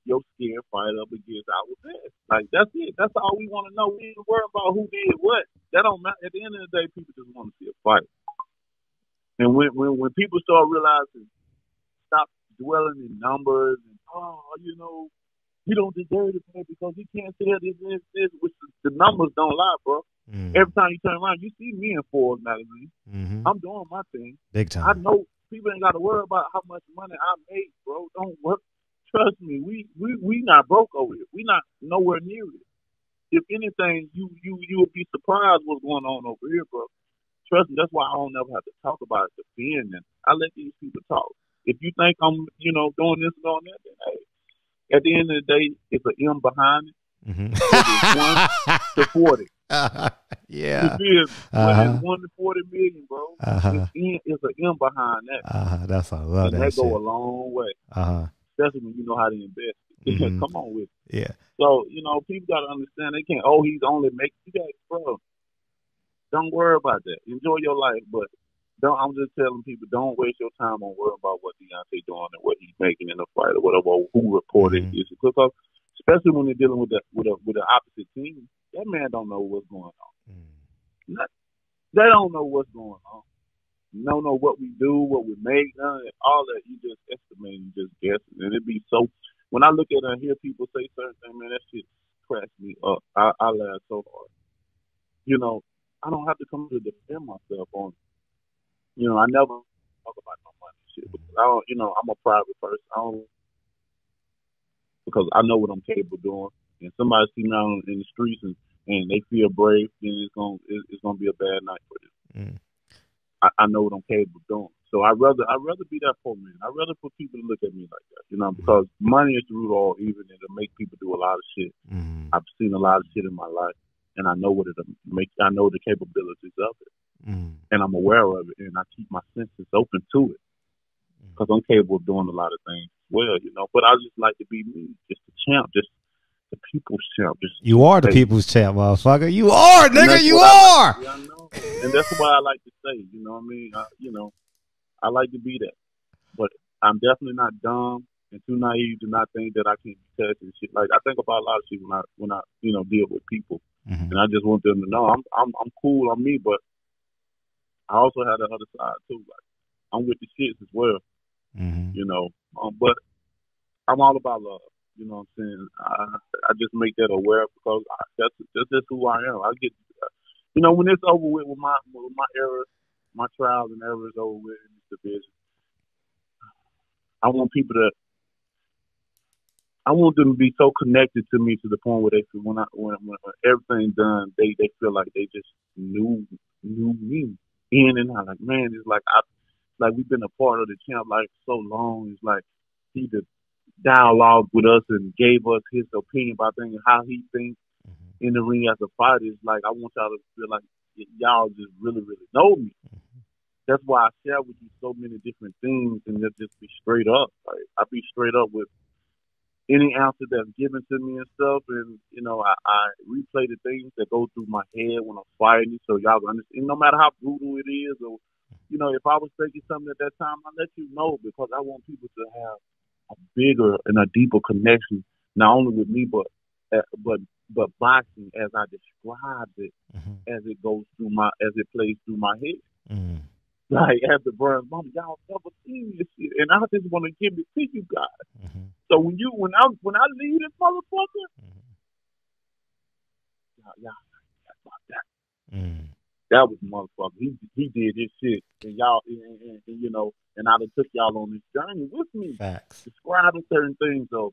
your scared fight up against our best. Like, that's it. That's all we want to know. We ain't worried about who did what. That don't matter. At the end of the day, people just want to see a fight. And when people start realizing, stop dwelling in numbers and, you know, he don't deserve to play because he can't say this, which the numbers don't lie, bro. Every time you turn around, you see me in Forbes magazine. I'm doing my thing.
Big time.
I know people ain't got to worry about how much money I made, bro. Don't work. Trust me, we not broke over here. We not nowhere near it. If anything, you would be surprised what's going on over here, bro. Trust me, that's why I don't ever have to talk about it, defend them. I let these people talk. If you think I'm, you know, doing this and doing that, then hey, at the end of the day, it's an M behind it. It's 1 to 40.
Yeah.
It's 1 to 40 million, bro. It's an M behind that.
That's I love
and
that
go
shit.
a long way. Especially when you know how to invest. Come on with it.
Yeah.
So, you know, people got to understand they can't, he's only making, you guys, bro. Don't worry about that. Enjoy your life, but I'm just telling people, don't waste your time on worrying about what Deontay doing and what he's making in the fight or whatever, who reported it. Because especially when they're dealing with the opposite team, that man don't know what's going on. They don't know what's going on. You don't know what we do, what we make, all that. You just estimate, you just guess. And it'd be so. When I look at it and hear people say certain things, man, that shit cracks me up. I laugh so hard. You know, I don't have to come to defend myself on. You know, I never talk about no money shit. Because I don't. You know, I'm a private person. Because I know what I'm capable of doing. And somebody see me out in the streets and they feel brave, then it's gonna be a bad night for them. I know what I'm capable of doing. So I'd rather be that poor man. I'd rather for people to look at me like that, you know, because money is the root of all evil, and it'll make people do a lot of shit. I've seen a lot of shit in my life, and I know what it'll make. I know the capabilities of it, and I'm aware of it, and I keep my senses open to it because I'm capable of doing a lot of things as well, you know. But I just like to be me, just the champ, just the people's champ.
You are the people's champ, motherfucker. You are, nigga. You are.
Yeah, I know. And that's what I like to say. You know what I mean? I like to be that. But I'm definitely not dumb and too naive to not think that I can't be touched and shit. Like, I think about a lot of shit when I you know, deal with people. And I just want them to know I'm cool on me, but I also have the other side too. Like, I'm with the shits as well. You know. But I'm all about love. You know what I'm saying? I just make that aware because that's just who I am. I get, you know, when it's over with my errors, my trials and errors over with in this division, I want them to be so connected to me to the point where they feel when everything's done, they feel like they just knew me in and out. Like, man, it's like we've been a part of the champ life so long. It's like he just dialogue with us and gave us his opinion about things, how he thinks in the ring as a fighter. It's like, I want y'all to feel like y'all just really, really know me. That's why I share with you so many different things and just be straight up. Like, I be straight up with any answer that's given to me and stuff. And, you know, I replay the things that go through my head when I'm fighting so y'all understand. No matter how brutal it is or if I was thinking something at that time, I'd let you know because I want people to have a bigger and a deeper connection, not only with me, but boxing as I described it, as it plays through my head.
Mm.
Like after Burns, Mom, y'all never seen this shit, and I just want to give it to you guys.
Mm-hmm.
So when I leave this motherfucker, y'all about that. That was the motherfucker. He did his shit, and y'all, and I done took y'all on this journey with me.
Facts.
Describing certain things of,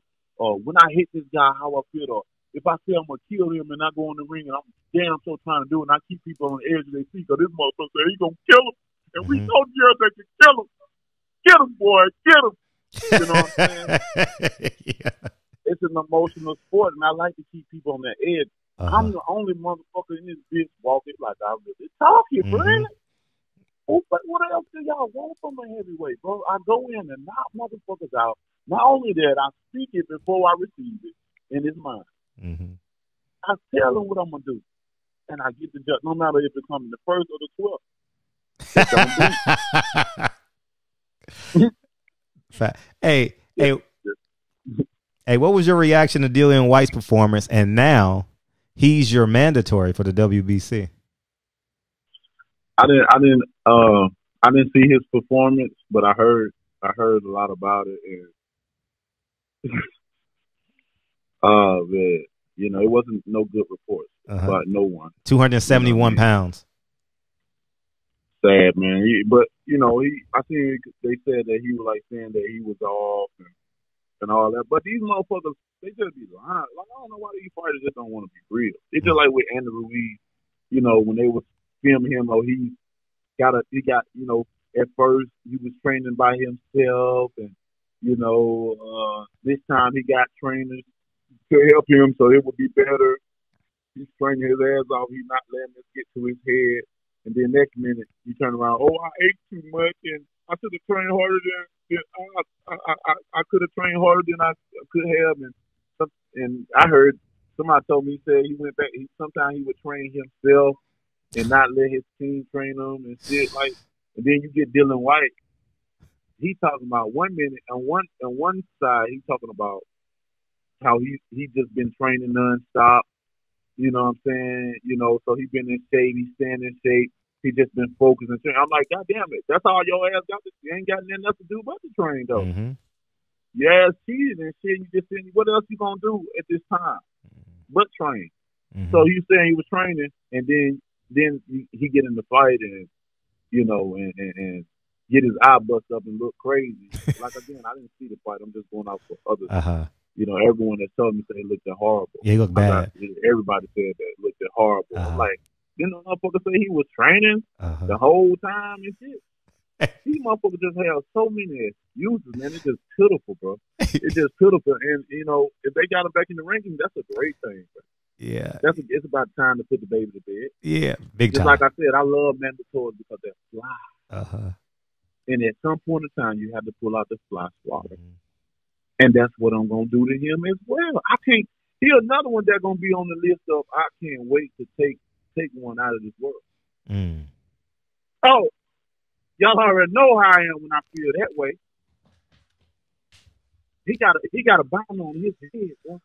when I hit this guy, how I feel, or if I say I'm gonna kill him and I go in the ring and I'm damn so trying to do it, and I keep people on the edge of their seat, because this motherfucker said he gonna kill him, and we know Deontay can kill him. Get him, boy, get him. You know what I'm saying?
Yeah.
It's an emotional sport, and I like to keep people on that edge. I'm the only motherfucker in this bitch walking like I really talking, bro. But what else do y'all want from a heavyweight, bro? I go in and knock motherfuckers out. Not only that, I speak it before I receive it in his mind. I tell him what I'm gonna do, and I get the judge, no matter if it comes the first or the 12th.
Hey, what was your reaction to Dillian Whyte's performance? And now he's your mandatory for the WBC.
I didn't see his performance, but I heard a lot about it, and man, it wasn't no good reports about no one.
271 pounds.
Sad, man. But I think they said that he was like saying that he was off and all that. But these motherfuckers, they just be lying. Like, I don't know why these fighters just don't want to be real. It's just like with Andy Ruiz, when they was filming him, he got at first he was training by himself, and this time he got trainers to help him so it would be better. He's training his ass off. He's not letting this get to his head. And then next minute, you turn around, I ate too much, and I should have trained harder than I could have trained harder than I could have. And I heard somebody told me, he said he went back. Sometimes he would train himself and not let his team train him and shit. Like, and then you get Dillian Whyte. He talking about 1 minute on one side. He's talking about how he just been training nonstop. You know what I'm saying? So he been in shape. He's staying in shape. He just been focused and training. I'm like, God damn it. That's all your ass got. You ain't got nothing else to do but to train, though. Your ass cheated and shit. You just saying, what else you going to do at this time but train? So you saying he was training, and then he get in the fight and, and get his eye bust up and look crazy. Like, again, I didn't see the fight. I'm just going out for others. Everyone that told me said it looked horrible.
Yeah, he looked bad.
Everybody said that it looked horrible. I'm like, motherfucker say he was training the whole time and shit. These motherfuckers just have so many excuses, man. It's just pitiful, bro. It's just pitiful. And, if they got him back in the ranking, that's a great thing, bro.
Yeah.
It's about time to put the baby to bed.
Yeah, big time.
Just like I said, I love mandatories because they're fly. And at some point in time, you have to pull out the fly swatter. And that's what I'm going to do to him as well. He's another one that's going to be on the list of I can't wait to take one out of this world. Oh, y'all already know how I am when I feel that way. He got a bound on his head, bro.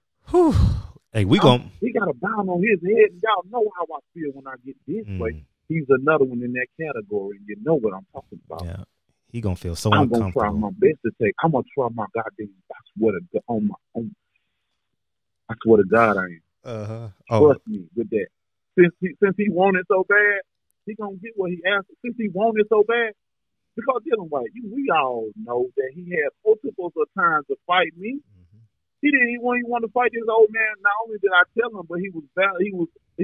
Hey,
he got a bound on his head, and y'all know how I feel when I get this way. He's another one in that category, and you know what I'm talking about.
Yeah. He gonna feel so
I'm
uncomfortable.
gonna try my best to take. I'm gonna try my goddamn. I swear to God, I am. Trust me with that. Since he wanted so bad, he gonna get what he asked. Since he wanted so bad, because Dillian Whyte, we all know that he had multiples of times to fight me. He didn't even want to fight this old man. Not only did I tell him, but he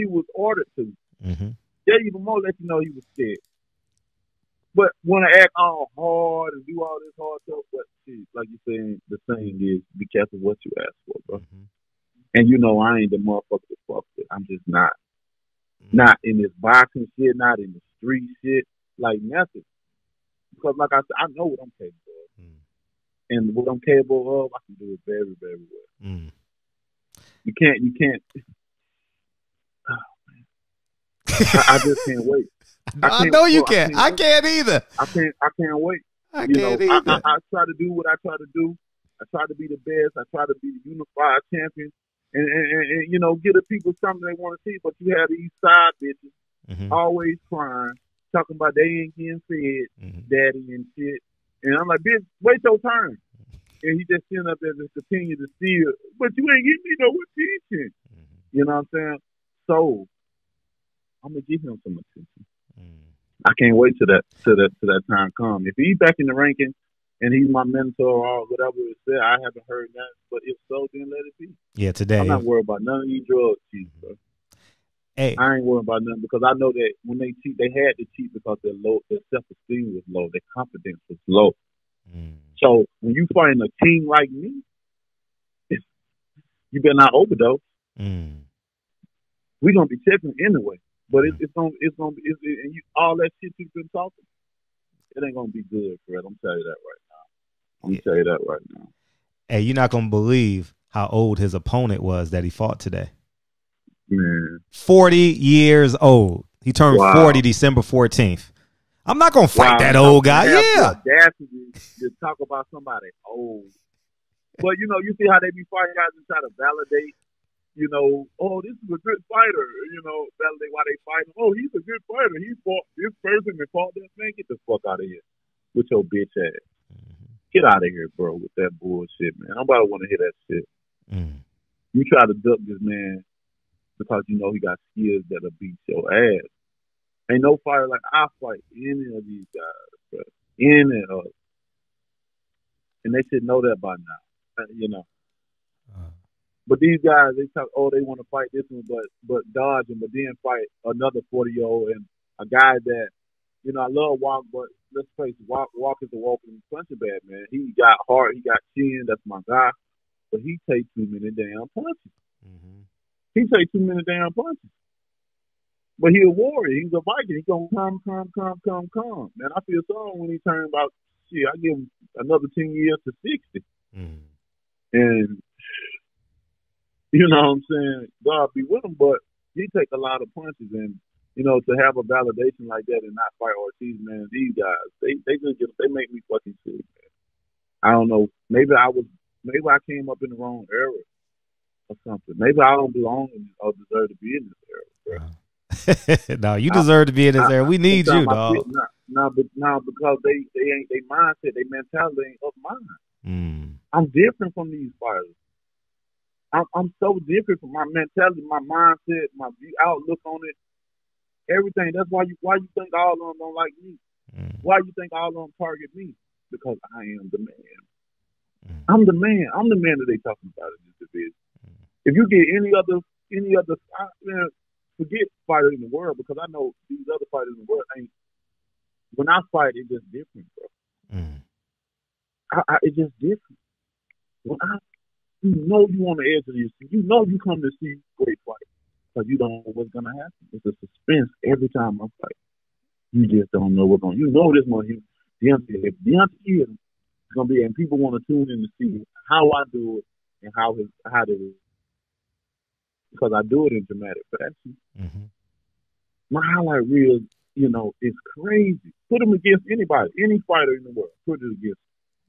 was ordered to. That even more let you know he was scared. But want to act all hard and do all this hard stuff, but shit, like you saying, the saying is, be careful what you ask for, bro. And I ain't the motherfucker to fuck with. I'm just not. Not in this boxing shit, not in the street shit, like nothing. Because like I said, I know what I'm capable of. And what I'm capable of, I can do it very, very well. You can't. Oh, man. I just can't wait.
I know you can't. I can't either.
I can't wait.
I can't either.
I try to do what I try to do. I try to be the best. I try to be the unified champion, and give the people something they want to see. But you have these side bitches always crying, talking about they ain't getting fed, daddy and shit. And I'm like, bitch, wait your turn. And he just sitting up there and continue to steal. But you ain't giving me no attention. You know what I'm saying? So I'm gonna give him some attention. I can't wait till that time comes. If he's back in the ranking and he's my mentor or whatever it said, I haven't heard that. But if so, then let it be.
Yeah, today.
I'm not worried about none of these drugs, cheat, bro.
Hey.
I ain't worried about nothing because I know that when they cheat, they had to cheat because their self-esteem was low, their confidence was low. So when you find a king like me, you better not overdose. We're gonna be checking anyway. But it's gonna be all that shit you've been talking. It ain't gonna be good, Fred. I'm telling you that right now.
Hey, you're not gonna believe how old his opponent was that he fought today.
Man,
40 years old. He turned 40 December 14th. I'm not gonna fight that old guy. Yeah.
Audacity to talk about somebody old. But you see how they be fighting guys and try to validate. Oh, this is a good fighter. Validate why they fight him. Oh, he's a good fighter. He fought this person and fought this man. Get the fuck out of here with your bitch ass. Get out of here, bro, with that bullshit, man. Nobody want to hear that shit. You try to duck this man because he got skills that'll beat your ass. Ain't no fighter like I fight any of these guys, bro. Any of them. And they should know that by now, But these guys, they talk, they want to fight this one, but dodge him, but then fight another 40-year-old and a guy that, I love Walk, but let's face it, Walk is a walking punching bag, man. He got heart, he got chin, that's my guy, but he takes too many damn punches. He takes too many damn punches. But he a warrior. He's a Viking. He's going to come. Man, I feel sorry when he turned about, I give him another 10 years to 60. And, you know what I'm saying? God be with him, but he take a lot of punches. And, to have a validation like that and not fight Ortiz, man, these guys, they make me fucking sick, man. I don't know. Maybe I came up in the wrong era or something. Maybe I don't belong or deserve to be in this era, bro.
No, you deserve to be in this era. We need you, dog.
Because they mindset, they mentality ain't up mine. I'm different from these fighters. I'm so different from my mentality, my mindset, my outlook on it, everything. That's why you think all of them don't like me. Why you think all of them target me? Because I am the man. I'm the man. I'm the man that they talking about in this division. If you get any other, forget fighter in the world, because I know these other fighters in the world ain't. When I fight, it's just different, bro. It's just different. When you on the edge of your seat, you come to see great fight, because you don't know what's gonna happen. It's a suspense every time I fight. You just don't know what's going. This one, Deontay. If Deontay is gonna be, and people want to tune in to see how I do it and how they do it. Because I do it in dramatic fashion. My highlight reel, is crazy. Put them against anybody, any fighter in the world. Put it against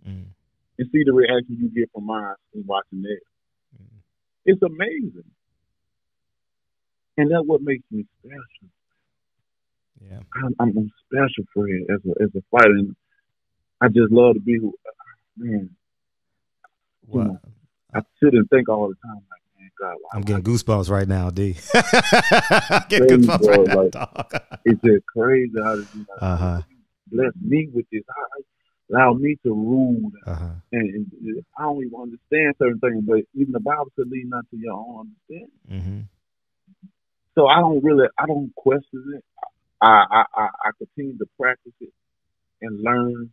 them. And see the reaction you get from mine in watching that. It's amazing. And that's what makes me special.
Yeah,
I'm special for it as a fighter. And I just love to be who, man. I sit and think all the time, like, man, God,
I'm getting goosebumps right now, D. I'm getting goosebumps right now, dog.
It's just crazy how bless me with this. Allow me to rule. And I don't even understand certain things, but even the Bible said lead not to your own understanding. So I don't question it. I continue to practice it and learn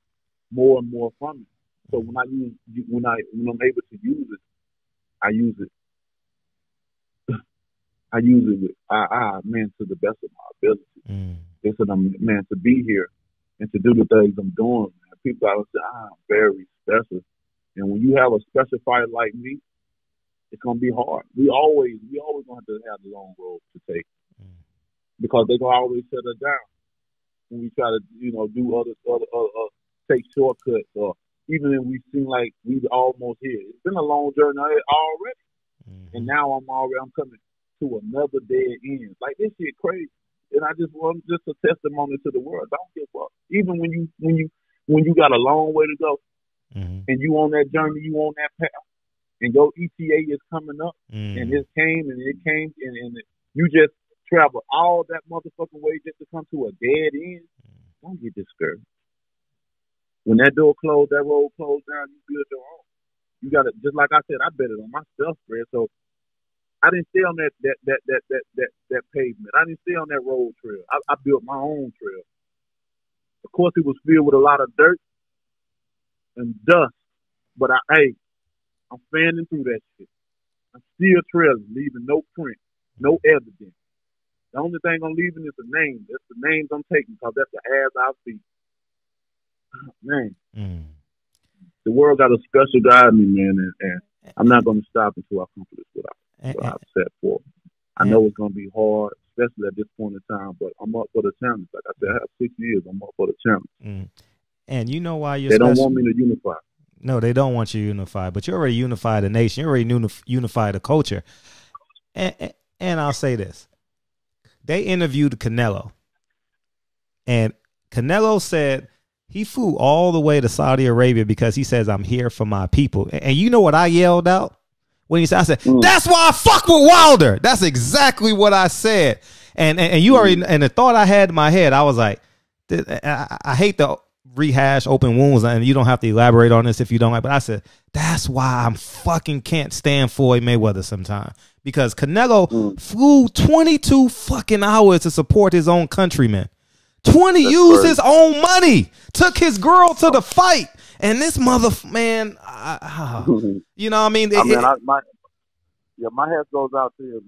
more and more from it. So when I'm able to use it, I use it. I use it with man, to the best of my ability. It's that I'm to be here and to do the things I'm doing. Man. People always say I'm very special, and when you have a special fighter like me, it's gonna be hard. We always gonna have to have the long road to take because they're gonna always shut us down. try to, do take shortcuts, or even if we seem like we almost here. It's been a long journey already, and now I'm coming to another dead end. Like, this shit crazy, and I just want just a testimony to the world. Don't give up, even when you got a long way to go, and you on that journey, you on that path, and your ETA is coming up, and it came, and you just travel all that motherfucking way just to come to a dead end. Don't get discouraged. When that door closed, that road closed down, you build your own. You got to, just like I said, I bet it on myself, Fred. So I didn't stay on that pavement. I didn't stay on that road trail. I built my own trail. Of course, it was filled with a lot of dirt and dust, but I'm fanning through that shit. I'm still trailing, leaving no print, no evidence. The only thing I'm leaving is the name. That's the names I'm taking, because that's the ass I see. Oh, man. The world got a special God in me, man, and I'm not going to stop until I accomplish what I've set for. I know it's going to be hard, especially at this point in time, but I'm up for the challenge. Like I said, I have 6 years. I'm up for the challenge.
And you know why you're
They don't want me to unify.
No, they don't want you to unify, but you already unified a nation. You already unified a culture. And I'll say this. They interviewed Canelo, and Canelo said he flew all the way to Saudi Arabia because he says, I'm here for my people. And you know what I yelled out when he said, I said, that's why I fuck with Wilder. That's exactly what I said. And you already, and the thought I had in my head, I was like, I hate to rehash open wounds, and you don't have to elaborate on this if you don't like, but I said, that's why I'm fucking can't stand Floyd Mayweather sometime, because Canelo flew 22 fucking hours to support his own countrymen. 20 used his own money, took his girl to the fight, and this man, you know what I mean?
My hat goes out to him,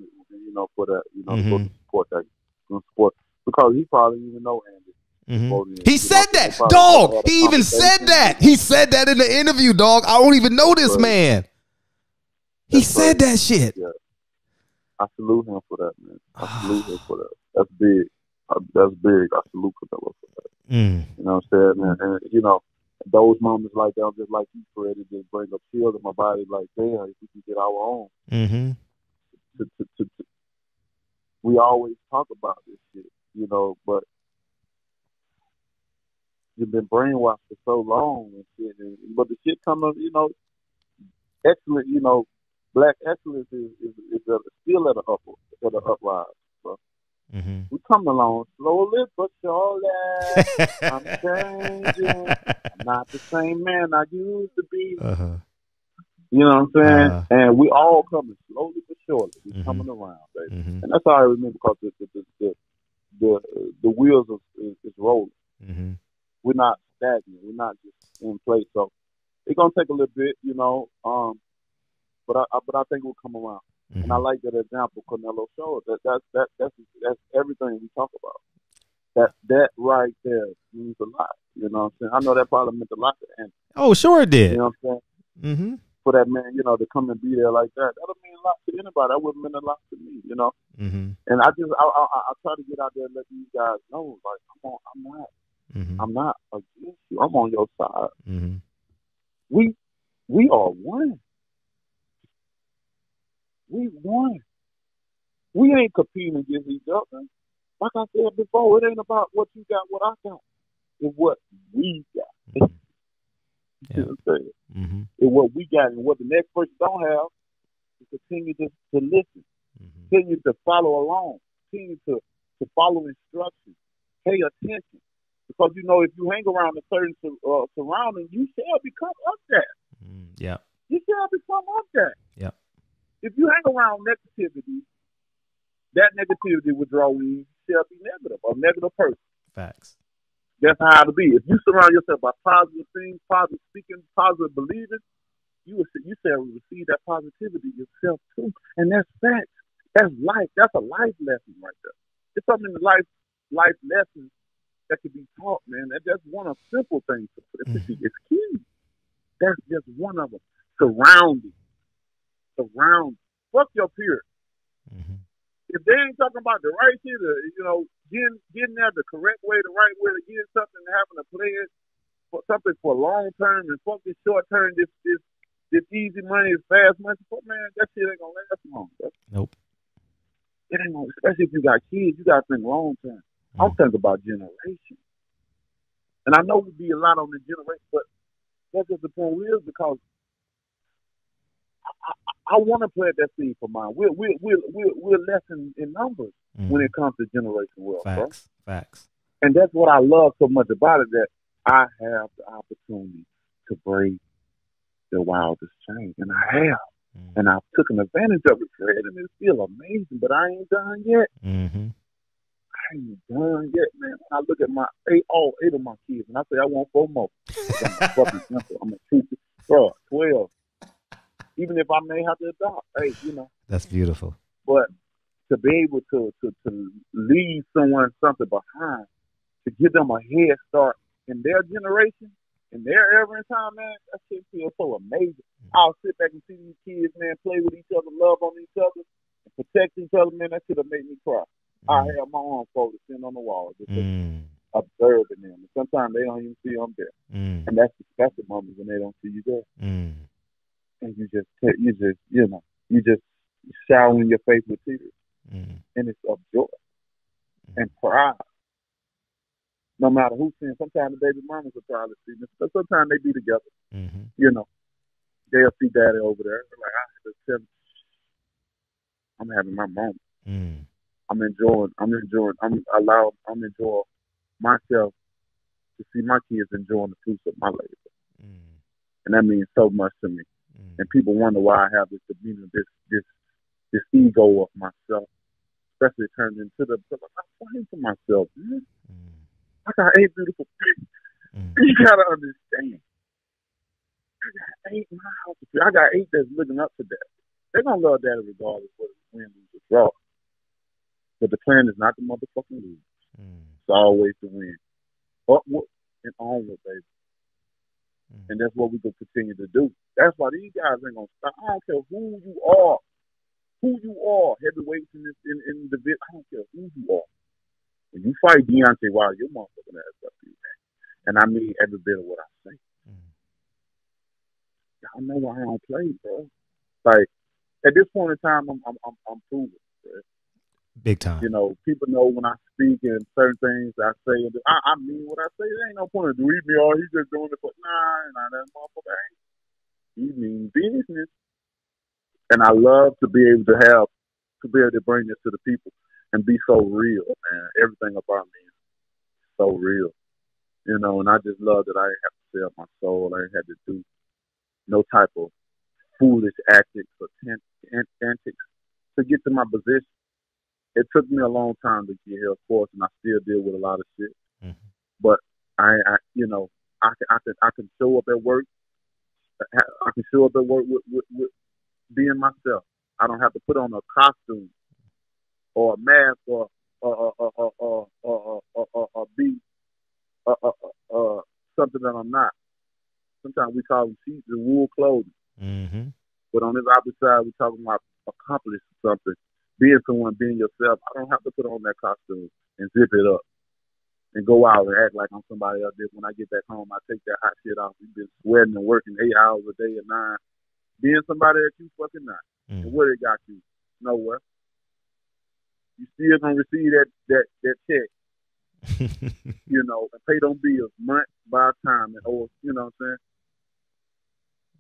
for that, to support that sport, because he probably even know Andy.
He said that, dog. He even said that. He said that in the interview, dog. I don't even know this man. He said that shit. Yeah.
I salute him for that, man. I salute him for that. That's big. That's big. I salute Canelo for that. You know what I'm saying, man? And those moments like that, just like you, Fred, it just bring a chill to my body. Like, damn, if we can get our own. We always talk about this shit, but you've been brainwashed for so long and shit, but the shit coming, excellent, black excellence is still at an uprise, bro. We coming along slowly but surely. I'm changing. I'm not the same man I used to be. You know what I'm saying? And we all coming slowly but surely. We coming around, baby. And that's how I remember, because the wheels is rolling. We're not stagnant. We're not just in place. So it's gonna take a little bit, but I think we'll come around. And I like that example Canelo showed. That's everything we talk about. That right there means a lot. You know what I'm saying? I know that probably meant a lot to him.
Oh, sure it did.
You know what I'm saying? For that man, to come and be there like that, that'll mean a lot to anybody. That would mean a lot to me, And I try to get out there and let these guys know, like, I'm not against you. I'm on your side. We are one. We won. We ain't competing against each other. Like I said before, it ain't about what you got, what I got. It's what we got. You know what I'm saying? It's what we got, and what the next person don't have is continue to listen, continue to follow along, continue to follow instructions, pay attention. Because, if you hang around a certain surrounding, you shall become of that. You shall become of that. If you hang around negativity, that negativity will draw in. You shall be negative, a negative person.
Facts.
That's how it'll be. If you surround yourself by positive things, positive speaking, positive believing, you shall receive that positivity yourself too. And that's facts. That's life. That's a life lesson right there. It's something in the life lessons that can be taught, man. That's just one of simple things. It's key. That's just one of them. Surrounding. Fuck your peers. if they ain't talking about the right shit, getting there the correct way, the right way to get something, having a plan for something for long term and fuck this short term, this easy money, is fast money. But man, that shit ain't gonna last long. Bro.
Nope.
It ain't gonna, especially if you got kids, you gotta think long term. I'm thinking about generation. And I know we be a lot on the generation, but that's just the point is because I want to plant that seed for mine. We're less in numbers when it comes to generation wealth.
Facts.
Bro.
Facts.
And that's what I love so much about it, that I have the opportunity to break the wildest change, and I have. And I've taken advantage of it, Fred, and it's still amazing, but I ain't done yet. I ain't done yet, man. When I look at all eight of my kids, and I say I want 4 more. I'm fucking simple. I'm a teacher. Bro, 12. Even if I may have to adopt, hey,
That's beautiful.
But to be able to leave someone something behind, to give them a head start in their generation, in their era and time, man, that shit feels so amazing. I'll sit back and see these kids, man, play with each other, love on each other, and protect each other, man. That should have made me cry. I have my arm folded, sitting on the wall, just observing them. And sometimes they don't even see I'm there, and that's the special moment when they don't see you there. And you just showering your face with tears, and it's of joy and pride. No matter who's seeing, sometimes the baby mamas will probably see this, but sometimes they be together. They'll see daddy over there. They're like, I have to tell them, I'm having my moment. I'm enjoying myself to see my kids enjoying the fruits of my labor. And that means so much to me. And people wonder why I have this demeanor, this ego of myself, especially turned into I'm fighting for myself, man. I got 8 beautiful kids. You gotta understand. I got 8 in my house. I got 8 that's looking up to daddy. They're gonna love daddy regardless whether it's win, lose, or draw. But the plan is not to motherfucking lose. It's always to win. Upward and onward, baby. And that's what we can continue to do. That's why these guys ain't gonna stop. I don't care who you are. Heavyweights in the division. I don't care who you are. When you fight Deontay, wow, your motherfucking ass up to you, man. And I mean every bit of what I say. Y'all know why I don't play, bro. Like at this point in time, I'm proven, bro.
Big time.
People know when I speak and certain things I say. I mean what I say. There ain't no point in read me all. He's just doing it for that motherfucker ain't. He means business. And I love to be able to bring this to the people and be so real, man. Everything about me is so real. And I just love that I ain't have to sell my soul. I ain't had to do no type of foolish antics or antics to get to my position. It took me a long time to get here, of course, and I still deal with a lot of shit. But I can show up at work. I can show up at work with being myself. I don't have to put on a costume or a mask or be something that I'm not. Sometimes we call them sheets and wool clothing. But on this opposite side, we're talking about accomplishing something. Being someone, being yourself. I don't have to put on that costume and zip it up and go out and act like I'm somebody else. When I get back home, I take that hot shit off. We've been sweating and working 8 hours a day or 9. Being somebody that you fucking not. And where they got you? Nowhere. You still gonna receive that check. And pay them bills month by time, and you know what I'm saying?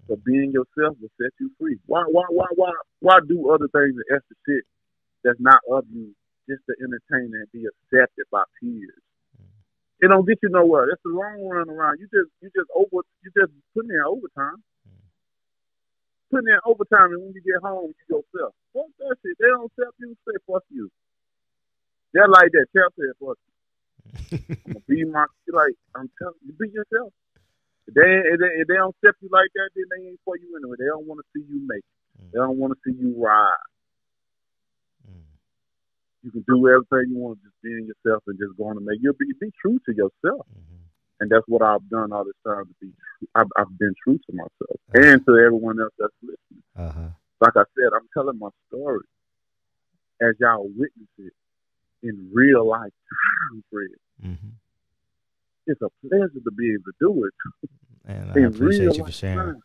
So being yourself will set you free. Why do other things and extra shit that's not of you just to entertain and be accepted by peers? It don't get you nowhere. That's the long run around. You just putting in overtime. Putting in overtime, and when you get home, you yourself. Fuck that shit. They don't accept you, say fuck you. They're like that. Tell them fuck you. I'm gonna be I'm telling you, be yourself. If they don't accept you like that, then they ain't for you anyway. They don't want to see you make it. They don't want to see you ride. You can do everything you want, just being yourself and just going to make you be true to yourself. And that's what I've done all this time to be. I've been true to myself and to everyone else that's listening. Like I said, I'm telling my story. as y'all witness it in real life time, Fred.
Mm-hmm.
It's a pleasure to be able to do it
And I
in
appreciate
real
you for
life
sharing.
time.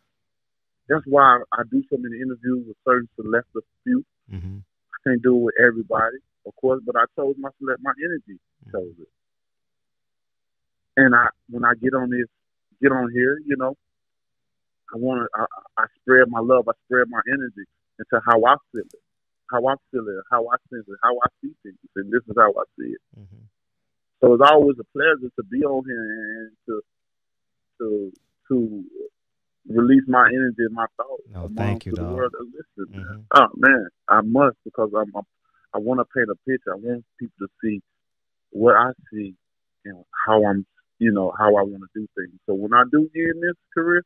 That's why I do so many interviews with certain select few.
Mm-hmm.
I can't do it with everybody, of course, but I chose my energy chose it. And when I get on here, you know, I spread my love, I spread my energy into how I feel it, how I feel it, how I sense it, how I see things, and this is how I see it.
Mm-hmm.
So it's always a pleasure to be on here and to release my energy and my thoughts
thank you,
to the
dog.
world that listens.
Mm-hmm.
Oh man, I must, because I want to paint a picture. I want people to see what I see and how I'm, you know, how I want to do things. So when I do get in this career,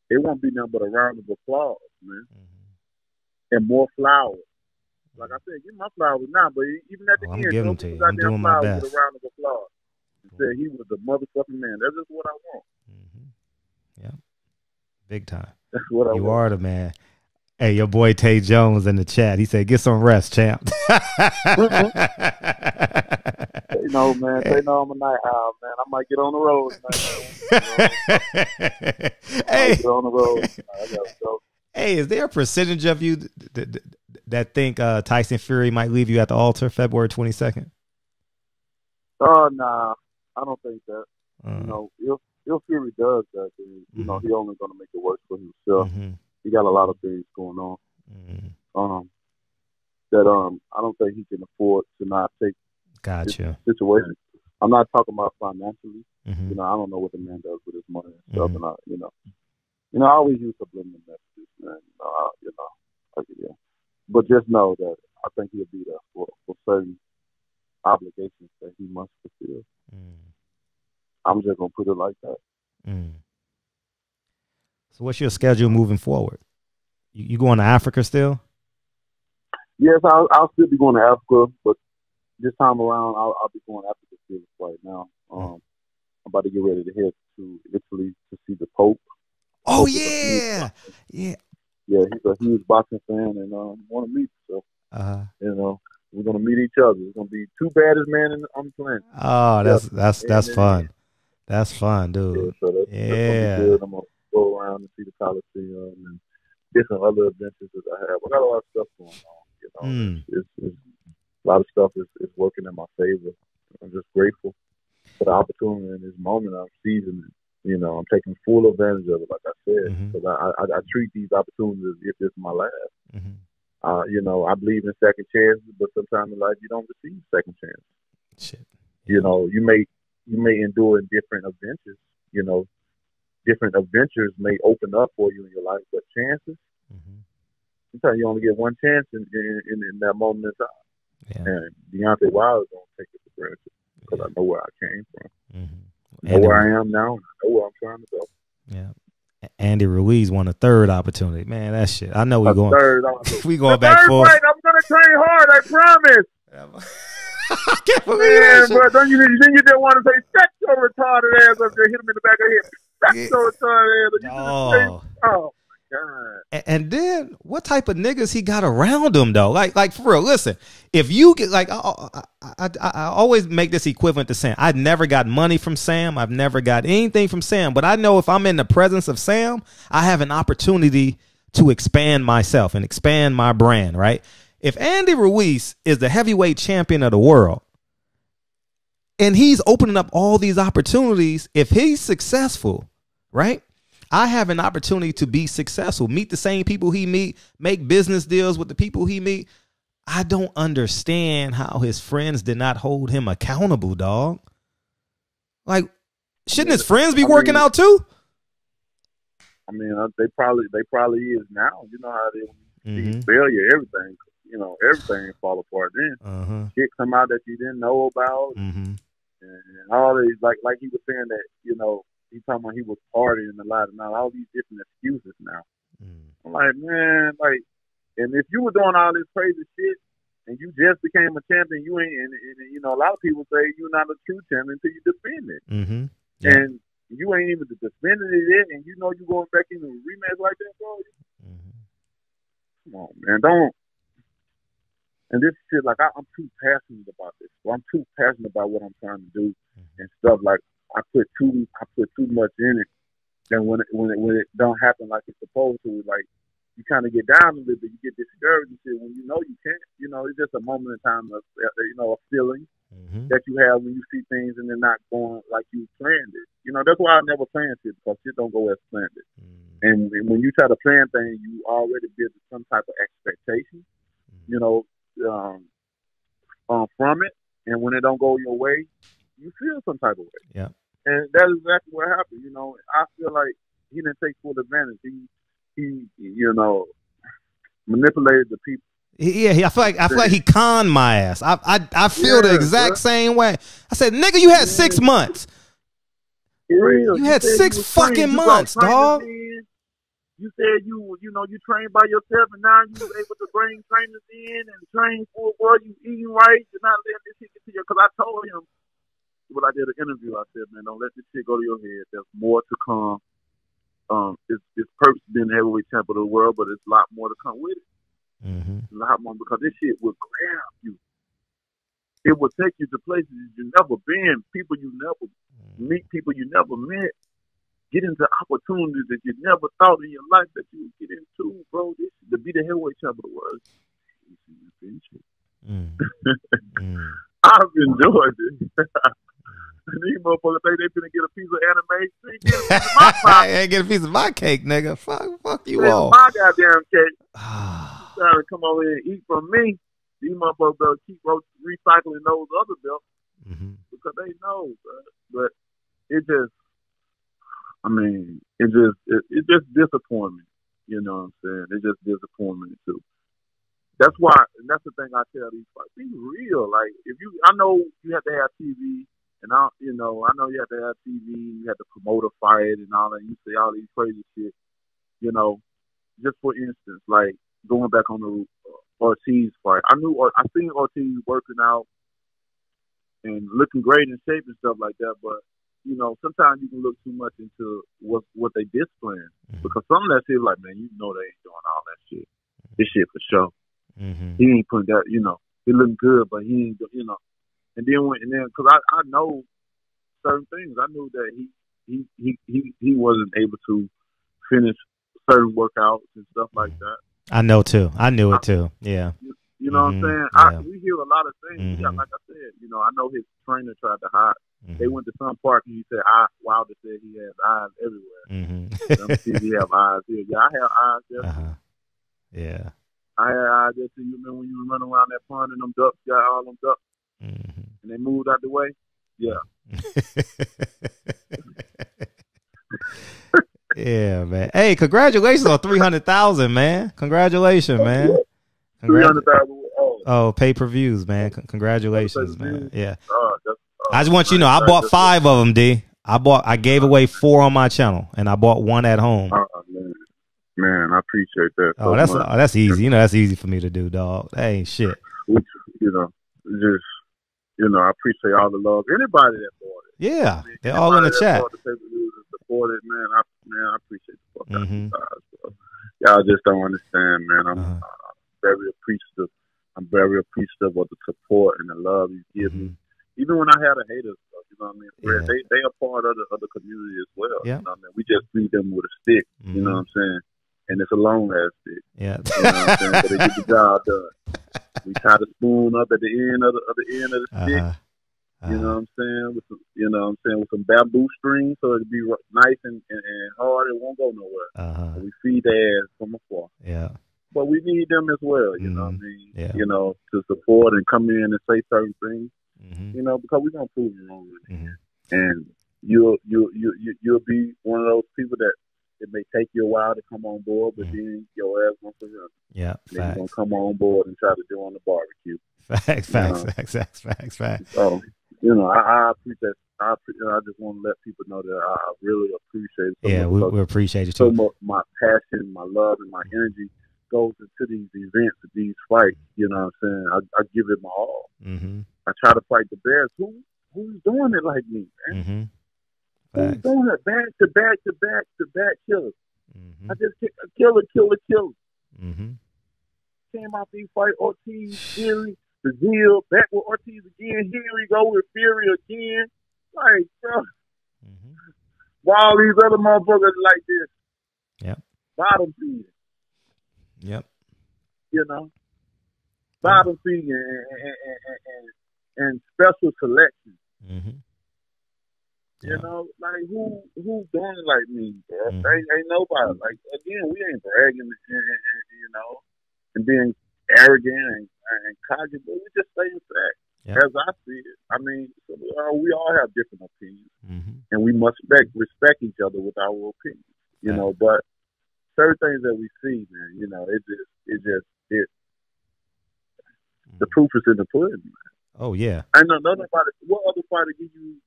it won't be nothing but a round of applause, man, and more flowers. Like I said, give my flowers now, but even at the
I'm
end,
giving them
throw
to
some
you. I'm
goddamn
doing my
flowers
best.
with a round of applause. And say he was the motherfucking man. That's just what I want.
Mm-hmm. Yeah, big time.
That's what I want.
You are the man. Hey, your boy Tay Jones in the chat. He said, "Get some rest, champ."
They know, man. They know I'm a night owl, man. I might get on the road tonight.
Hey,
get on the road tonight. I gotta go.
Hey, is there a percentage of you that think Tyson Fury might leave you at the altar February 22nd?
Oh, nah. I don't think that. You know, if Fury does that, then, you know, he only going to make it worse for himself. He got a lot of things going on. I don't think he can afford to not take this situation. I'm not talking about financially. You know, I don't know what the man does with his money and stuff. And I always use subliminal messages, man. Yeah. But just know that I think he'll be there for certain obligations that he must fulfill. I'm just gonna put it like that.
So, what's your schedule moving forward? You going to Africa still?
Yes, I'll still be going to Africa, but this time around I'll be going Africa still right now. I'm about to get ready to head to Italy to see the Pope.
Oh yeah.
Yeah, he's a huge boxing fan and want to meet. So we're gonna meet each other. It's gonna be two baddest men on the planet.
Oh, that's fun. That's fun, dude.
Yeah, so that's gonna be good. I'm gonna go around and see the Coliseum and different other adventures that I have. I got a lot of stuff going on. You know, it's a lot of stuff is working in my favor. I'm just grateful for the opportunity in this moment. I'm seizing it. You know, I'm taking full advantage of it, like I said, because I treat these opportunities as if it's my last. You know, I believe in second chances, but sometimes in life you don't receive second chances.
Shit.
You know, you may endure in different adventures. You know, different adventures may open up for you in your life, but chances, sometimes you only get one chance in that moment in time. Yeah. And Deontay Whyte is going to take it for granted because I know where I came from. I know where I am now, and I know where I'm trying to go.
Yeah. Andy Ruiz won a third opportunity. Man, that shit. I know we going. We going
the
back
third
forward.
Fight, I'm gonna train hard. I promise.
I can't believe
that shit. Bro, then you just want to say, "Shut your retarded ass up there!" Hit him in the back of the head. Shut your retarded ass up. Oh my god.
And then what type of niggas he got around him though? Like for real. Listen, if you get like, I always make this equivalent to Sam. I've never got money from Sam. I've never got anything from Sam. But I know if I'm in the presence of Sam, I have an opportunity to expand myself and expand my brand. Right. If Andy Ruiz is the heavyweight champion of the world and he's opening up all these opportunities, if he's successful, right? I have an opportunity to be successful, meet the same people he meet, make business deals with the people he meet. I don't understand how his friends did not hold him accountable, dog. Like, shouldn't his friends be working out too?
I mean, they probably is now. You know how they failure, everything. You know, everything fall apart then. Shit come out that you didn't know about, and all these like he was saying that, you know, he talking about he was partying a lot and all these different excuses now. I'm like, man, like, and if you were doing all this crazy shit and you just became a champion, you ain't, and you know, a lot of people say you're not a true champion until you defend it, and you ain't even defended it yet, and you know you going back into a rematch like that, bro. Come on, man, don't.
And this shit, like I'm too passionate about this. So I'm too passionate about what I'm trying to do and stuff. Like I put too much in it. And when it don't happen like it's supposed to, like you kind of get down a little bit, you get discouraged and shit when you know you can't. You know, it's just a moment in time of a feeling that you have when you see things and they're not going like you planned it. You know, that's why I never plan shit, because shit don't go as planned it. And when you try to plan things, you already build some type of expectation, you know, from it. And when it don't go your way, you feel some type of way.
Yeah.
And that's exactly what happened. You know, I feel like he didn't take full advantage. He manipulated the people.
I feel like he conned my ass. I feel the exact same way. I said, nigga, you had 6 months.
You
had 6 fucking months, dog.
You said you trained by yourself, and now you was able to bring trainers in and train for you eating right. You're not letting this shit get to you. Because I told him when I did an interview, I said, man, don't let this shit go to your head. There's more to come. It's purpose being the heavyweight champion of the world, but it's a lot more to come with it. A lot more, because this shit will grab you. It will take you to places you've never been, people you never meet, people you never met. Get into opportunities that you never thought in your life that you would get into, bro. This to be the heavyweight champion of the world. I've enjoyed it. These motherfuckers think they finna get a piece of anime. They get a piece of my pie.
I ain't get a piece of my cake, nigga. Fuck you all.
My goddamn cake. Trying to come over here and eat from me. These motherfuckers keep recycling those other belts because they know, bro. But it just. I mean, it just disappointment. You know what I'm saying? It's just disappointment too. That's why, and that's the thing I tell these fights. Be real. Like I know you have to have TV, and I know you have to have TV. You have to promote a fight and all that. You say all these crazy shit. You know, just for instance, like going back on the Ortiz fight. I seen Ortiz working out and looking great in shape and stuff like that, but. You know, sometimes you can look too much into what they displaying, because some of that shit, like, man, you know they ain't doing all that shit. This shit for sure. He ain't putting that. You know, he looking good, but he ain't. You know, and then because I know certain things. I knew that he wasn't able to finish certain workouts and stuff like that.
I know too. I knew it too. Yeah.
You know what I'm saying? We hear a lot of things. Yeah, like I said, you know, I know his trainer tried to hide. They went to some park and he said, Wilder said he has eyes everywhere. Let me see if he have eyes here. Yeah, I have eyes there.
Yeah.
I had eyes there too. You remember when you were running around that pond and them ducks got all them ducks and they moved out the way? Yeah.
Yeah, man. Hey, congratulations on 300,000, man. Congratulations, man.
300,000.
Oh, pay-per-views, man. Congratulations, man. Yeah. I just want you to know, I bought 5 of them, D. I gave away 4 on my channel, and I bought 1 at home.
Man, I appreciate that.
Oh, that's easy. You know, that's easy for me to do, dog. That ain't shit.
Which, I appreciate all the love. Anybody that bought it.
Yeah, they're all in the chat.
Supported, man. I appreciate the fuck out of you guys. Y'all just don't understand, man. I'm very appreciative. I'm very appreciative of the support and the love you give me. Even when I had a hater, you know what I mean? Yeah. They are part of the community as well. Yeah. You know what I mean? We just feed them with a stick, you know what I'm saying? And it's a long ass stick. Yeah. You know what I'm saying? But they get the job done. We tie the spoon up at the end of the stick. You know what I'm saying? With some bamboo string so it'll be nice and hard. It won't go nowhere. We feed their ass from afar. Yeah. But we need them as well, you know what I mean? Yeah. You know, to support and come in and say certain things. You know, because we're gonna prove you wrong, and you'll be one of those people that it may take you a while to come on board, but then your ass wants to run. Yeah, then you're gonna come on board and try to do on the barbecue. Facts. So I appreciate. I just want to let people know that I really appreciate it. So
we appreciate it too.
So much my passion, my love, and my energy goes into these events, these fights. You know what I'm saying? I give it my all. I try to fight the Bears. Who's doing it like me, man? Who's doing it back to back killers? I just kick a killer. came out these fight Ortiz, Fury, Brazil, back with Ortiz again. Here we go with Fury again. Like, bro, why all these other motherfuckers like this?
Yep.
Bottom feeding.
Yep.
You know, bottom feeding and special selection. You know, like who doing it like me, bro? Ain't nobody. Like again, we ain't bragging, you know, and being arrogant and cocky, but we just saying fact. Yep. As I see it, I mean, we all have different opinions, and we must respect each other with our opinions. You know, but certain things that we see, man, you know, the proof is in the pudding, man.
Oh yeah.
I know nobody. What other fighter give you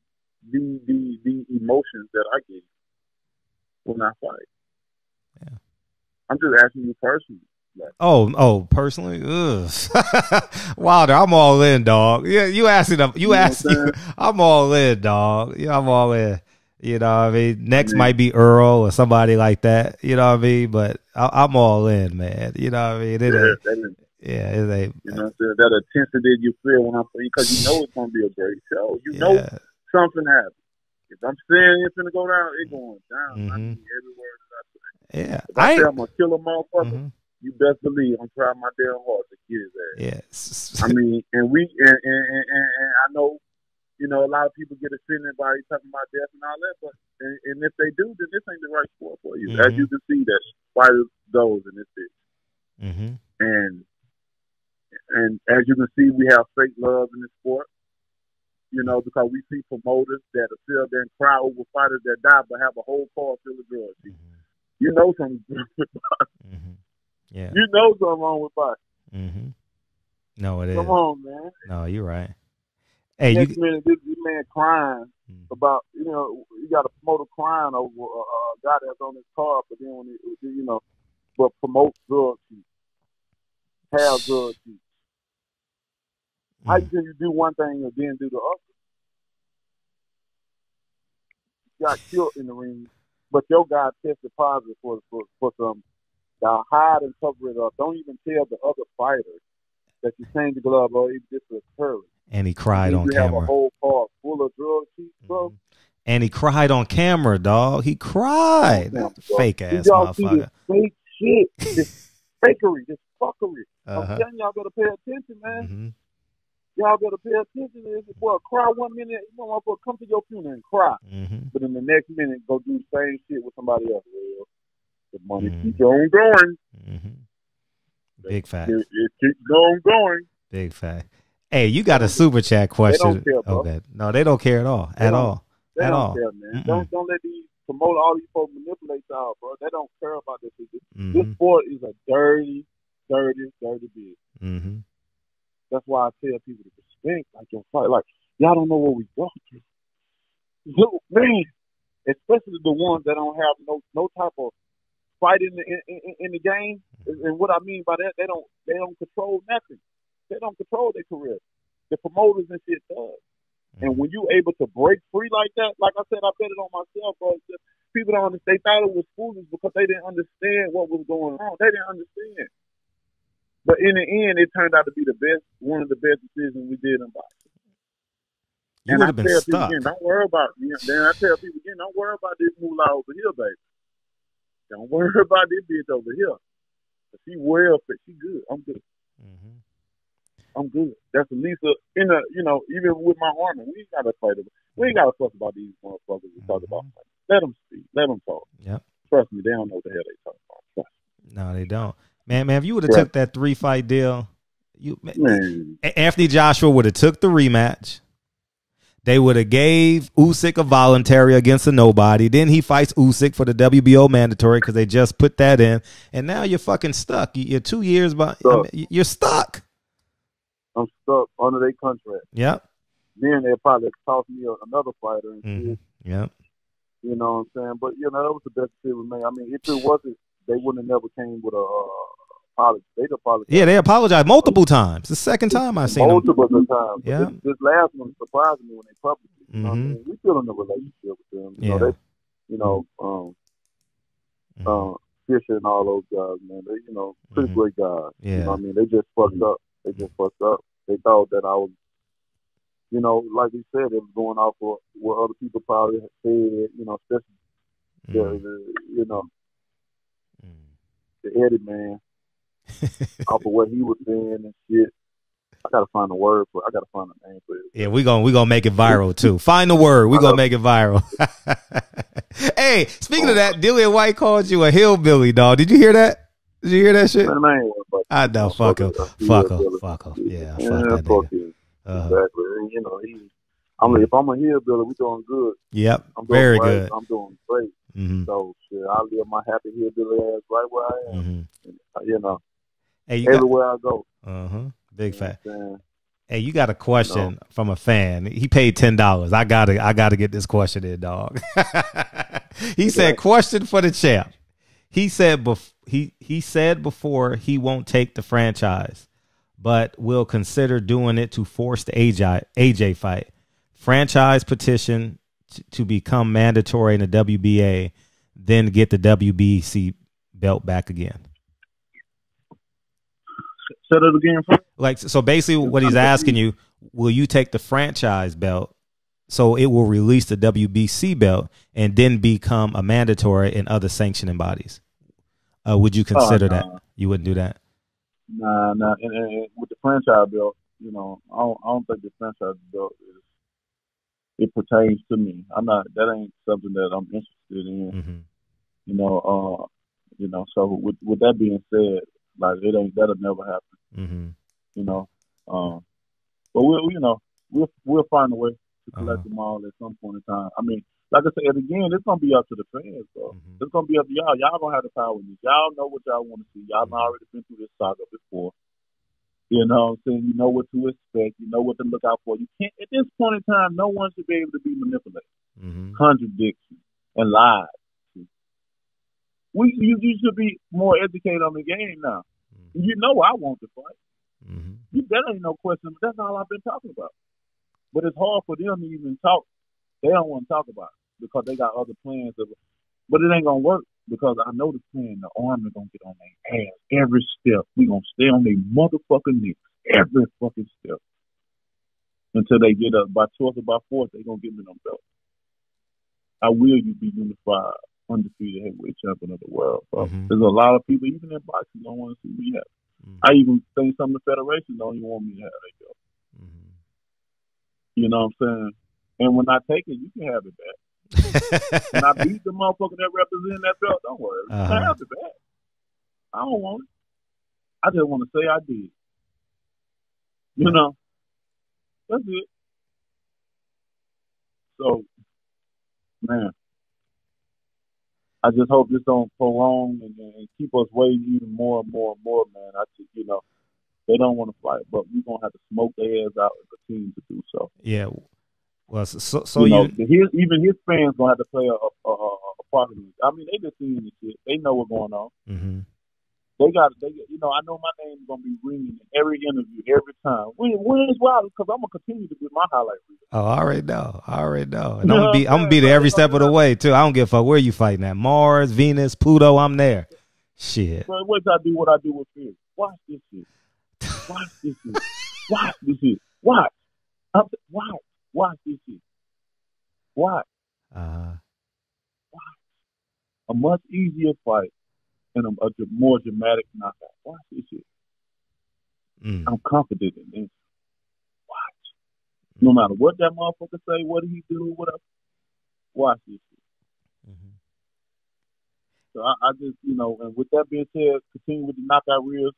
the emotions that I get when I fight?
Yeah.
I'm just asking you personally.
Like, personally? Ugh. Wilder, I'm all in, dog. Yeah, you asking them. I'm all in, dog. Yeah, I'm all in. You know what I mean? Next might be Earl or somebody like that. You know what I mean? But I'm all in, man. You know what I mean? It ain't.
You know, that intensity you feel when I'm playing, because you know it's gonna be a great show. You know something happens. If I'm saying it's gonna go down, it's going down. I mean every word that I say.
Yeah.
If I say I'm gonna kill a motherfucker, you best believe I'm trying my damn hard to get his ass.
Yes.
I mean, and I know, you know, a lot of people get offended by talking about death and all that, but and if they do, then this ain't the right sport for you. As you can see, that fighters goes in this bitch. And as you can see, we have fake love in this sport. You know, because we see promoters that will sit there and cry over fighters that die, but have a whole car full of drugs. You know something's wrong with boxing.
Yeah.
You know something wrong with boxing.
No, it is.
Come on, man.
No, you're right. Hey,
next minute, this man crying about, you know, you got a promoter crying over a guy that's on his car, but then when you know, but promote drug use, have drug use. How you can you do one thing and then do the other? You got killed in the ring, but your guy tested positive for some. Y'all hide and cover it up. Don't even tell the other fighters that you changed the glove or it just occurred.
And he cried on camera.
You have a whole car full of drug use, bro.
And he cried on camera, dog. He cried. Fake ass motherfucker.
Fake shit. This fakery, this fuckery. I'm telling y'all better pay attention, man. Y'all better pay attention to this. Boy, cry 1 minute, you know, come to your funeral and cry. But in the next minute, go do the same shit with somebody else. Well, the money keeps on going.
Big fact.
It keeps going.
Big fact. Hey, you got a super chat question.
They don't care, bro.
Okay. No, they don't care at all.
They don't care, man. Don't let these promote all these folks manipulate y'all, bro. They don't care about this. This sport is a dirty business. That's why I tell people to respect, like, your fight. Like, y'all don't know what we go through. Look, man, especially the ones that don't have no type of fight in the game. And what I mean by that, they don't control nothing. They don't control their career. The promoters and shit does. And when you able to break free like that, like I said, I bet it on myself, bro. People don't understand. They thought it was foolish because they didn't understand what was going on. They didn't understand. But in the end, it turned out to be one of the best decisions we did in boxing.
You would have been stuck.
Again, don't worry about it. Then I tell people again, don't worry about this moolah over here, baby. Don't worry about this bitch over here. She well fit. She good. I'm good. I'm good. That's at least even with my army, we ain't gotta fight them. We ain't gotta fuss about these motherfuckers we talk about. Let them speak. Let them talk.
Yep.
Trust me, they don't know what the hell they talk about.
No, they don't. Man, if you would have took that 3-fight deal, Anthony Joshua would have took the rematch. They would have gave Usyk a voluntary against a nobody. Then he fights Usyk for the WBO mandatory because they just put that in. And now you're fucking stuck. You're 2 years behind. You're stuck.
I'm stuck under their contract.
Yep.
Then they'll probably toss me another fighter and shit.
Yep.
You know what I'm saying? But, that was the best decision we made. I mean, if it wasn't, they wouldn't have never came with a apology. They'd apologize.
Yeah, they apologized multiple times. The second time I've seen them.
Multiple times.
Yeah.
This last one surprised me when they published it. You know what I mean? We still in a relationship with them. Fisher and all those guys, man. They, pretty great guys.
Yeah.
You know what I mean? They just fucked up. They just fucked up. They thought that I was, like you said, it was going off for what other people probably had said, especially the Eddie man, off of what he was saying and shit. I gotta find a word for it. I gotta find a name for it.
Yeah, we gonna make it viral too. Find the word. We gonna make it viral. Hey, speaking of that, Dilly and Whyte called you a hillbilly, dog. Did you hear that? Did you hear that shit?
Man,
I know. Fuck him. Fuck him. Fuck him. Yeah. Fuck that nigga.
Him. Exactly. And, if I'm a hillbilly, we doing good.
Yep.
I'm doing
Very
great.
good.
I'm doing great.
Mm-hmm.
So shit, I live my happy hillbilly ass right where I am.
Mm-hmm. Hey,
everywhere I go.
Big fat. Hey, you got a question from a fan. He paid $10. I gotta get this question in, dog. He said, "Question for the champ." He said he said before he won't take the franchise, but will consider doing it to force the AJ fight. Franchise petition to become mandatory in the WBA, then get the WBC belt back again.
Say it again.
Like, so basically what he's asking you, will you take the franchise belt so it will release the WBC belt and then become a mandatory in other sanctioning bodies? Would you consider that? You wouldn't do that?
Nah. And with the franchise belt, I don't think the franchise belt it pertains to me. That ain't something that I'm interested in.
Mm-hmm.
So with that being said, like that'll never happen. But we'll find a way to collect them all at some point in time. I mean, like I said, again, it's gonna be up to the fans, bro. It's gonna be up to y'all. Y'all gonna have the power in this. Y'all know what y'all want to see. Y'all already been through this saga before. You know what I'm saying? You know what to expect. You know what to look out for. You can't, at this point in time, no one should be able to be manipulated, contradiction, and lied. You should be more educated on the game now. You know I want to fight. That ain't no question. That's all I've been talking about. But it's hard for them to even talk. They don't want to talk about it because they got other plans. But it ain't going to work because I know the plan. The Army going to get on their ass every step. We going to stay on their motherfucking necks every fucking step until they get up. By choice or by force, they going to give me them belts. I will you be unified, undefeated heavyweight champion of the world, bro. There's a lot of people, even in boxing, don't want to see me have. I even think some of the federations don't even want me to have that belt. You know what I'm saying? And when I take it, you can have it back. When I beat the motherfucker that represents that belt, don't worry. You can have it back. I don't want it. I just want to say I did. That's it. So, man, I just hope this don't prolong and keep us waiting even more and more and more, man. They don't want to fight, but we're going to have to smoke their ass out and continue to do so.
Yeah. Well, so
even his fans going to have to play a part in it. I mean, they just seeing this shit. They know what's going on. I know my name is going to be ringing in every interview, every time. Where's Wilder? Because I'm going to continue to be my highlight reel.
Oh, I already know. And I'm gonna be there every step of the way too. I don't give a fuck where you fighting at. Mars, Venus, Pluto, I'm there. Shit.
But wait till I do what I do with fear. Watch this shit. Watch this shit. Watch this shit. Watch. Watch this shit. Watch. Watch. A much easier fight and a more dramatic knockout. Watch this shit. I'm confident in this. Watch. No matter what that motherfucker say, what he do, whatever. Watch this shit. So I just, and with that being said, continue with the knockout reels.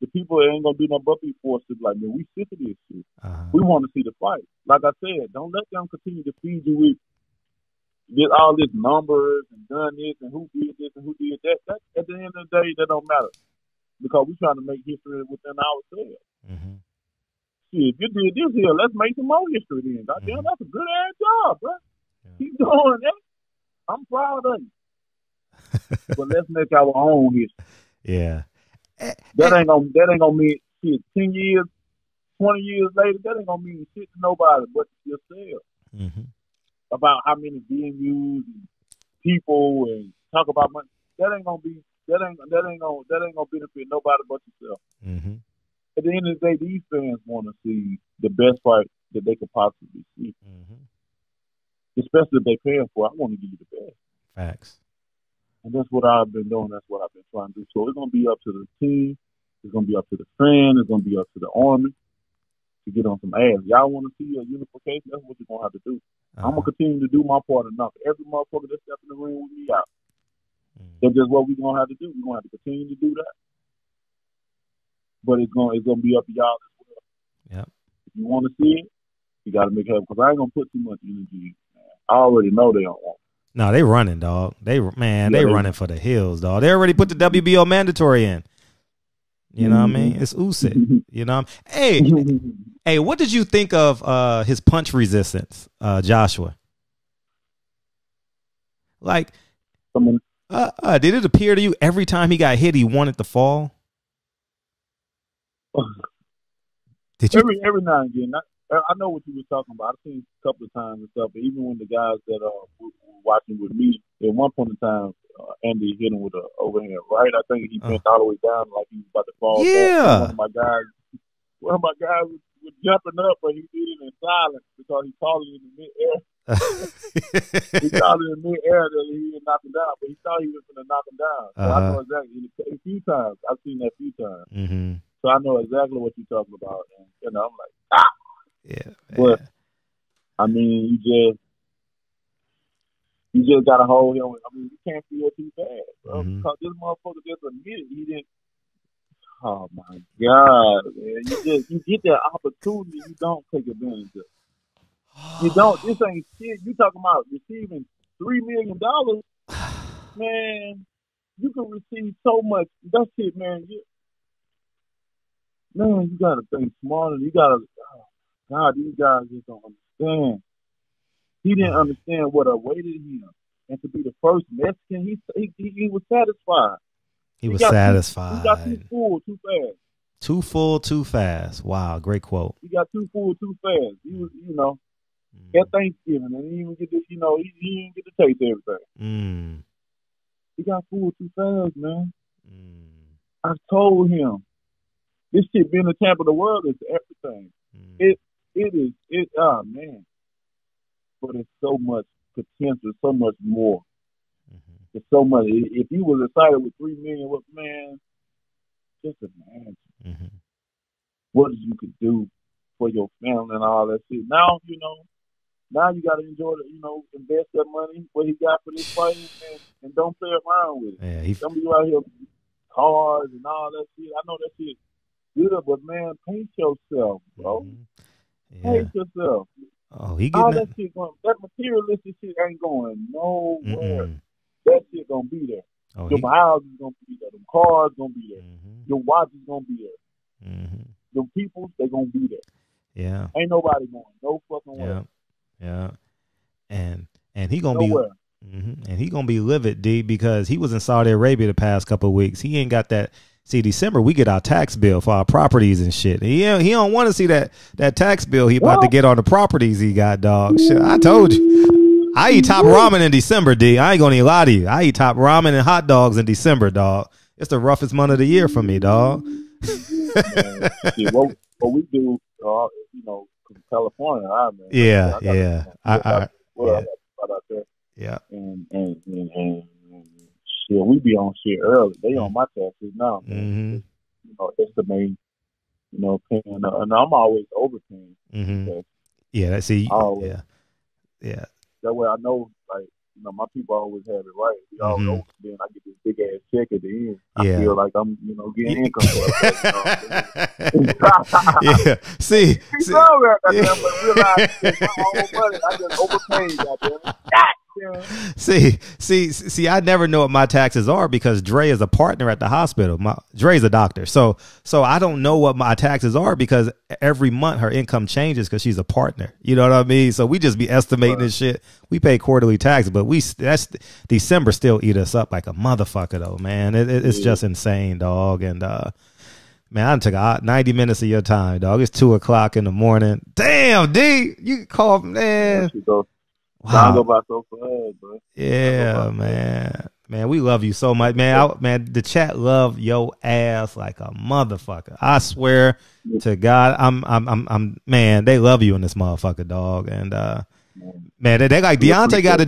The people ain't gonna do nothing but be forced to be like, man, we sick of this shit. We want to see the fight. Like I said, don't let them continue to feed you with all this numbers and done this and who did this and who did that. That at the end of the day, that don't matter because we're trying to make history within ourselves. Shit, if you did this here, let's make some more history then. Goddamn, that's a good ass job, bro. Keep doing that. I'm proud of you. But let's make our own history.
Yeah.
That ain't gonna mean shit. 10 years, 20 years later, that ain't gonna mean shit to nobody but yourself. About how many venues and people and talk about money.
gonna benefit nobody but yourself.
Mm-hmm.
At the end of the day, these fans want to see the best fight that they could possibly see, especially if they're paying for it. I want to give you the best.
Facts.
And that's what I've been doing. That's what I've been trying to do. So it's gonna be up to the team. It's gonna be up to the fans. It's gonna be up to the Army to get on some ass. Y'all want to see a unification? That's what you're gonna have to do. I'm gonna continue to do my part and knock every motherfucker that steps in the ring with me out. That's just what we're gonna have to do. We're gonna have to continue to do that. But it's gonna be up to y'all as well.
Yeah.
If you want to see it, you got to make it happen. Because I ain't gonna put too much energy. I already know they don't want it.
No, they running, dog. They running for the hills, dog. They already put the WBO mandatory in. You know what I mean? It's Usyk. You know what I mean? Hey, what did you think of his punch resistance, Joshua? Like, did it appear to you every time he got hit, he wanted to fall? Did you?
Every now and again. I know what you were talking about. I've seen a couple of times and stuff. But even when the guys that were watching with me, at one point in time, Andy hit him with an overhand right. I think he bent all the way down like he was about to fall.
Yeah.
One of my guys was jumping up, but he did it in silence because he caught it in the mid-air. He caught it in mid-air that he didn't knock him down, but he thought he was going to knock him down. So I know exactly. A few times. I've seen that a few times.
Mm-hmm.
So I know exactly what you're talking about. And, I'm like, ah!
Yeah.
But, I mean, you just got to hold him. I mean, you can't feel too bad, bro. Because this motherfucker just admitted he didn't. Oh, my God, man. You get that opportunity, you don't take advantage of it. You don't. This ain't shit. You talking about receiving $3 million, man. You can receive so much. That's it, man. You got to think smarter. You got to. God, these guys just don't understand. He didn't understand what awaited him, and to be the first Mexican, he was satisfied.
He was satisfied.
He got too full, too fast.
Too full, too fast. Wow, great quote.
He got too full, too fast. He was, at Thanksgiving, and he didn't get this, he didn't get to taste everything. He got full too fast, man. I told him, this shit being the champ of the world is everything. Oh man. But it's so much potential, so much more. It's so much. If you was excited with $3 million, man, just imagine what you could do for your family and all that shit. Now, now you got to enjoy it, invest that money, what he got for this fight, and don't play around with it.
Yeah,
don't be out here cars and all that shit. I know that shit good, but man, pace yourself, bro. Pace yourself.
Oh, he
all
getting
that shit going. That materialistic shit ain't going nowhere. That shit gonna be there. Your house is gonna be there. Them cars gonna be there. Your watch is gonna be there. The people, they gonna be there.
Yeah.
Ain't nobody going. No fucking way.
Yeah. And he gonna
nowhere.
And he gonna be livid, D, because he was in Saudi Arabia the past couple of weeks. He ain't got that. See, December we get our tax bill for our properties and shit. He don't want to see that tax bill he about to get on the properties he got, dog. Shit, I told you. I eat top ramen in December, D. I ain't gonna even lie to you. I eat top ramen and hot dogs in December, dog. It's the roughest month of the year for me, dog.
What we do, California, man.
Yeah.
Out there.
Yeah.
And shit, we be on shit early. They on my taxes now, man. Estimate, paying, and I'm always overpaying.
Yeah, see,
always.
Yeah.
That way I know, like, my people always have it right. We all know, then I get this big ass check at the end. I feel like I'm, getting income for it.
Yeah. See.
But realize it's my own money. I just overpaid, goddamn it.
See, I never know what my taxes are because Dre is a partner at the hospital. Dre's a doctor. So I don't know what my taxes are because every month her income changes because she's a partner. You know what I mean? So we just be estimating this shit. We pay quarterly tax, but that's December still eat us up like a motherfucker though, man. It's just insane, dog. And man, I took 90 minutes of your time, dog. It's 2:00 in the morning. Damn, D, you call, man.
Wow. Go by so fast, bro.
Yeah, man. Man, we love you so much, man. Man, the chat love your ass like a motherfucker. I swear to God, I'm man, they love you in this motherfucker, dog. And man, they like Deontay got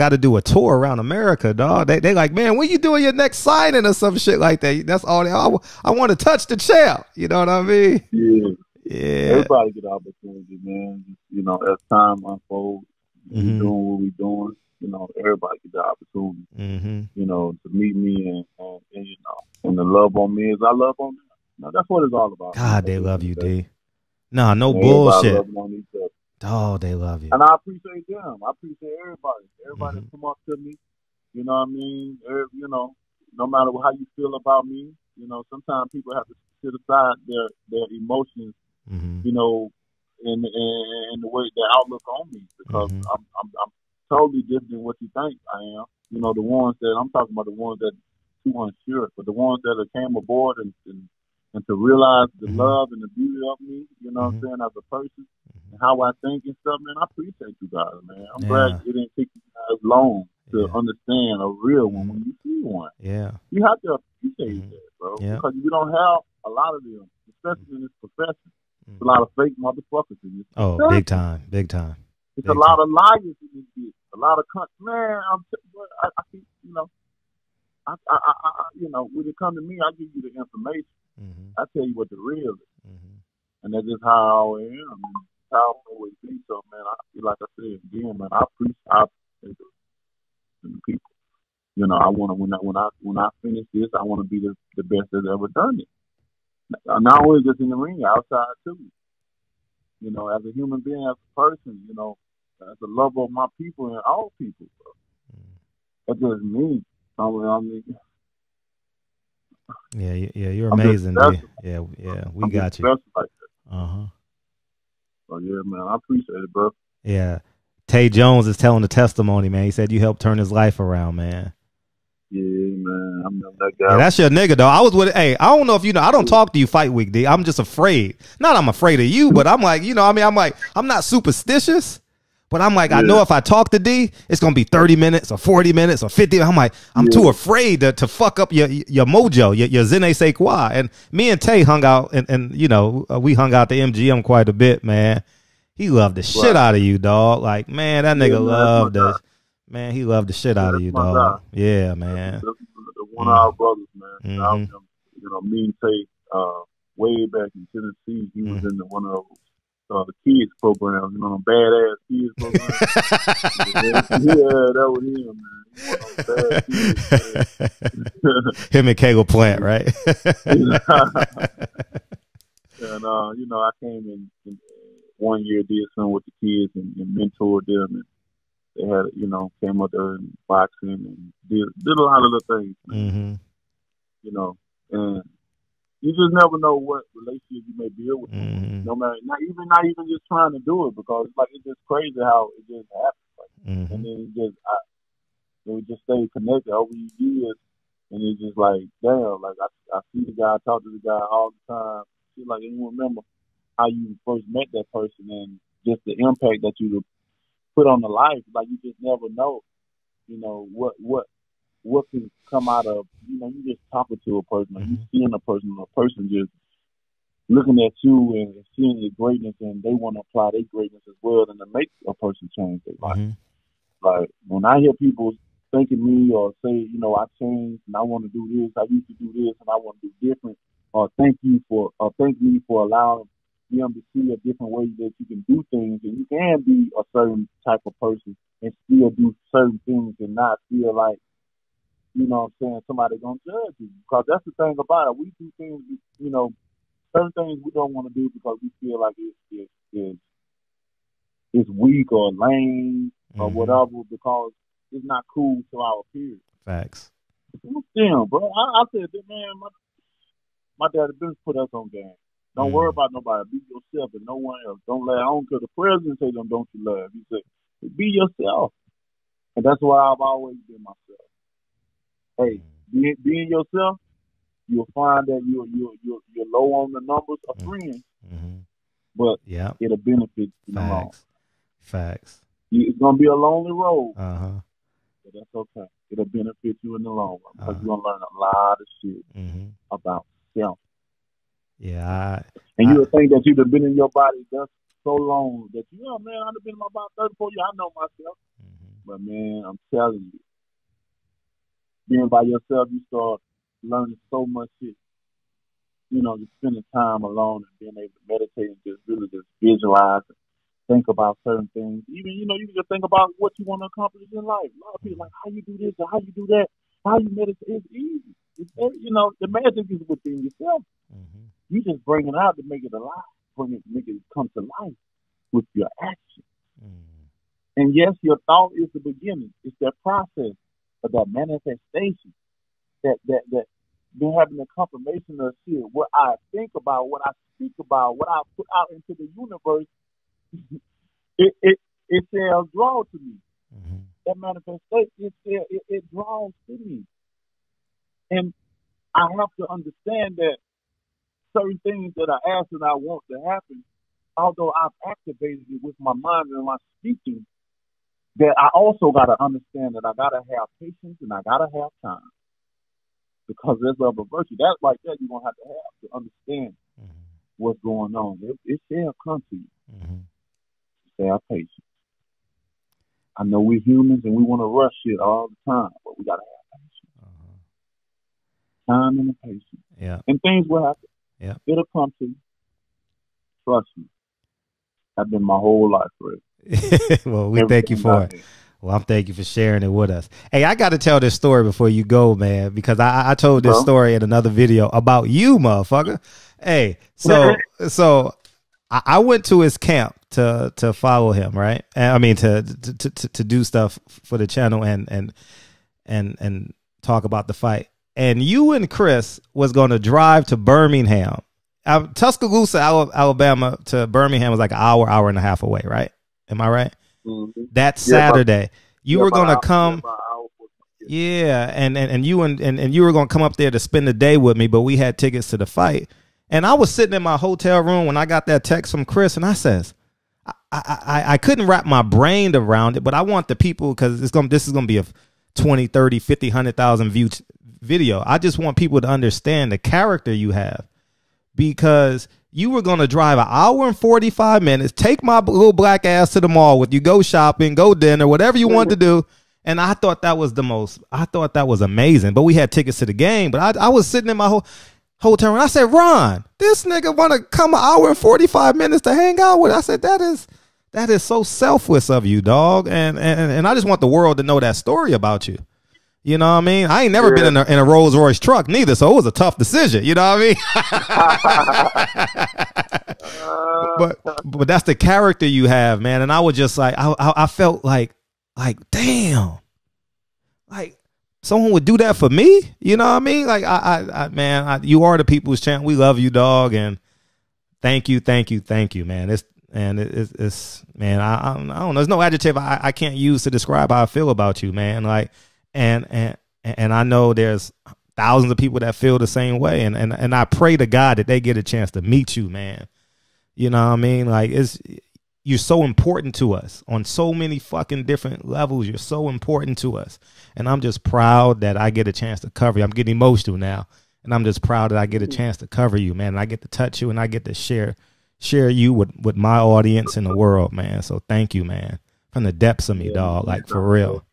to do a tour around America, dog. They like, man, when you doing your next signing or some shit like that? That's all. I want to touch the champ. You know what I mean?
Yeah.
Yeah.
Everybody get opportunity, man. You know, as time unfolds, we doing what we doing. You know, everybody get the opportunity. You know, to meet me and you know, and the love on me as I love on them. You know, that's what it's all about.
God, they love you, D. Nah, no
and
bullshit.
Everybody loving on each other.
Oh, they love you.
And I appreciate them. I appreciate everybody. Everybody that come up to me. You know what I mean? You know, no matter how you feel about me, you know, sometimes people have to set aside their emotions, you know, in the way their outlook on me, because I'm totally different than what you think I am. You know, the ones that I'm talking about, the ones that too unsure, but the ones that came aboard and to realize the love and the beauty of me, you know what I'm saying, as a person, and how I think and stuff, man, I appreciate you guys, man. I'm glad it didn't take you guys long to understand a real one when you see one.
Yeah.
You have to appreciate that, bro, because you don't have a lot of them, especially in this profession. There's a lot of fake motherfuckers in this profession.
Oh, big time.
It's a lot of liars in this bitch. A lot of man. I think, you know, I you know, when it comes to me, I give you the information. I tell you what the real is, and that's just how I am. And how I always be. So, man, like I said again, man, I appreciate the people. You know, I want to when I finish this, I want to be the best that's ever done it. Not only just in the ring, outside too. You know, as a human being, as a person, you know, as a lover of my people and all people, bro. That's just me. I mean,
yeah, you're amazing, dude. Yeah, we got you.
Like that. So yeah, man, I appreciate it, bro.
Yeah, Tay Jones is telling the testimony, man. He said you helped turn his life around, man.
Yeah, man, I'm that guy.
Yeah, that's your nigga, though. I was with. Hey, I don't know if you know. I don't talk to you fight week, D. I'm just afraid. Not I'm afraid of you, but I'm like, you know, I mean, I'm like, I'm not superstitious. But I'm like, I know if I talk to D, it's going to be 30 minutes or 40 minutes or 50. I'm like, I'm too afraid to fuck up your mojo, your Zene Sequa. And me and Tay hung out, and you know, we hung out the MGM quite a bit, man. He loved the shit out of you, dog. Like, man, that nigga loved the, man, he loved the shit out of you, dog. Yeah, man.
One of our brothers, man. You know, me and Tay, way back in Tennessee, he was in one of those. The kids program, you know, badass kids program. That was him, man. Bad kids,
him and Kegel Plant, right?
And you know, I came in 1 year, did something with the kids and mentored them, and they had, you know, came up there and boxing and did a lot of the things, man. You know, and you just never know what relationship you may build with someone. No matter, not even just trying to do it, because it's like, it's just crazy how it just happens. Like, and then we just stay connected over the years, and it's just like, damn, like I see the guy, I talk to the guy all the time. It's like, you remember how you first met that person and just the impact that you put on the life. Like, you just never know, you know, what can come out of, you know, you just talking to a person, or you seeing a person just looking at you and seeing your greatness, and they want to apply their greatness as well, and to make a person change their life. Like, when I hear people thanking me or say, you know, I changed and I want to do this, I used to do this and I want to do different, or thank me for allowing them to see a different way that you can do things, and you can be a certain type of person and still do certain things and not feel like, you know what I'm saying, somebody gonna judge you. Because that's the thing about it. We do things, you know, certain things we don't want to do because we feel like it's weak or lame or whatever, because it's not cool to our peers.
Facts.
Damn, bro. I said, man, my daddy been put us on game. Don't worry about nobody. Be yourself and no one else. Don't laugh. I don't care. The president say them, don't you laugh. He said, be yourself. And that's why I've always been myself. Hey, being yourself, you'll find that you're low on the numbers of friends, but it'll benefit you.
Facts.
It's gonna be a lonely road. but that's okay. It'll benefit you in the long run because you're gonna learn a lot of shit about self.
Yeah,
and you would think that you've been in your body just so long that man, I've been in my body 34 years. I know myself, but man, I'm telling you, being by yourself, you start learning so much shit. Just spending time alone and being able to meditate and just really just visualize and think about certain things. Even, you can just think about what you want to accomplish in life. A lot of people like, how you do this or how you do that, how you meditate. It's easy. The magic is within yourself. You just bring it out to make it alive, make it come to life with your action. And yes, your thought is the beginning. It's that process of that manifestation, that been having the confirmation of shit. What I think about, what I speak about, what I put out into the universe, it shall draw to me. That manifestation, it draws to me. And I have to understand that certain things that I ask and I want to happen, although I've activated it with my mind and my speaking, that I also got to understand that I got to have patience and I got to have time. Because there's a virtue. That's like that you're going to have to understand what's going on. It shall come to you. Stay our patience. I know we're humans and we want to rush shit all the time, but we got to have patience. Time and patience.
Yeah.
And things will happen.
Yeah.
It'll come to you. Trust me. That's been my whole life, Fred.
Well, we thank you for it. Well, I'm thank you for sharing it with us. Hey, I got to tell this story before you go, man, because I told this story in another video about you, motherfucker. Hey, so I went to his camp to follow him, right? I mean, to do stuff for the channel and talk about the fight. And you and Chris was going to drive to Birmingham. Tuscaloosa, Alabama to Birmingham was like an hour and a half away, right? Am I right? That Saturday, you were going to come. Yeah, and you were going to come up there to spend the day with me, but we had tickets to the fight. And I was sitting in my hotel room when I got that text from Chris, and I says, I couldn't wrap my brain around it, but I want the people, because this is going to be a 20, 30, 50, 100,000 view video. I just want people to understand the character you have, because you were going to drive an hour and 45 minutes, take my little black ass to the mall with you, go shopping, go dinner, whatever you want to do. And I thought that was amazing. But we had tickets to the game. But I was sitting in my hotel room. I said, Ron, this nigga want to come an hour and 45 minutes to hang out with. I said, that is so selfless of you, dog. And I just want the world to know that story about you. You know what I mean? I ain't never been in a Rolls Royce truck neither, so it was a tough decision. You know what I mean? but that's the character you have, man. And I was just like, I felt like damn, like someone would do that for me. You know what I mean? Like man, you are the people's champ. We love you, dog, and thank you, man. It's man. I don't know. There's no adjective I can't use to describe how I feel about you, man. Like. And I know there's thousands of people that feel the same way. And I pray to God that they get a chance to meet you, man. You know what I mean? Like, you're so important to us on so many fucking different levels. You're so important to us. And I'm just proud that I get a chance to cover you. I'm getting emotional now. And I'm just proud that I get a chance to cover you, man. And I get to touch you and I get to share you with my audience in the world, man. So thank you, man. From the depths of me, dog. Like, for real.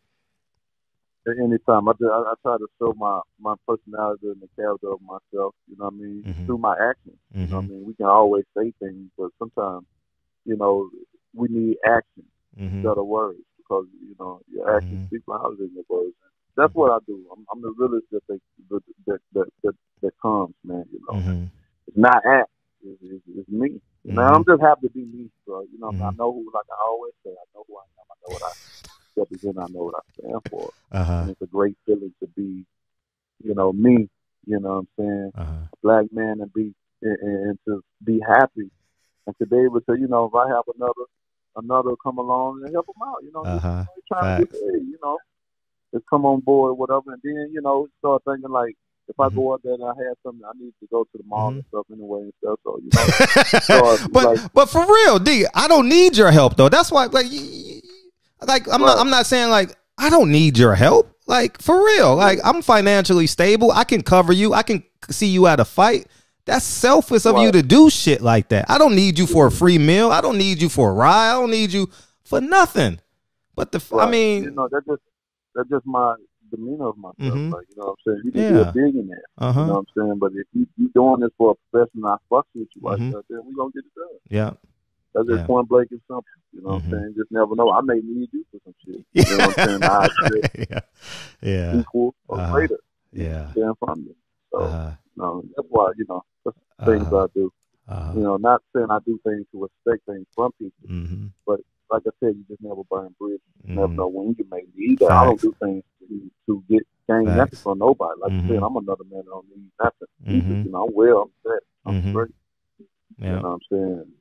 Anytime I try to show my personality and the character of myself, you know what I mean, through my actions. You know what I mean? We can always say things, but sometimes, we need action instead of words, because, your actions speak louder than your words. That's what I do. I'm the realist that comes, man, It's not act, it's me. Now, I'm just happy to be me, bro. I know who, like I always say, I know who I am, I know what I represent, I know what I stand for. And it's a great feeling to be, me, you know what I'm saying, a black man, and to be happy, and to be able to, if I have another come along and help them out, trying to do, just come on board, whatever, and then, start thinking like, if I go out there and I have something, I need to go to the mall and stuff anyway and stuff. So,
but for real, D, I don't need your help though. That's why, I'm not saying like I don't need your help. Like, for real. Like, I'm financially stable. I can cover you. I can see you at a fight. That's selfish of you to do shit like that. I don't need you for a free meal. I don't need you for a ride. I don't need you for nothing. But I mean,
you know, that's just my demeanor of myself.
Mm-hmm.
Like, you know what I'm saying? You can be a billionaire.
Uh-huh.
You know what I'm saying? But if you doing this for a profession, I fucks with you like
Mm-hmm.
that, then we gonna get it done.
Yeah.
That's just point blank and simple. You know what I'm saying? Just never know. I may need you for some shit. You know what I'm saying?
Yeah.
Equal or greater.
Yeah.
Stand from you. So, that's why, you know, that's the things I do. You know, not saying I do things to expect things from people, but like I said, you just never burn bridges. You never know when you may need that. I don't do things to get gain nothing from nobody. Like I said, I'm another man that don't need nothing. You know, I'm well, I'm set, I'm straight. You know what I'm saying?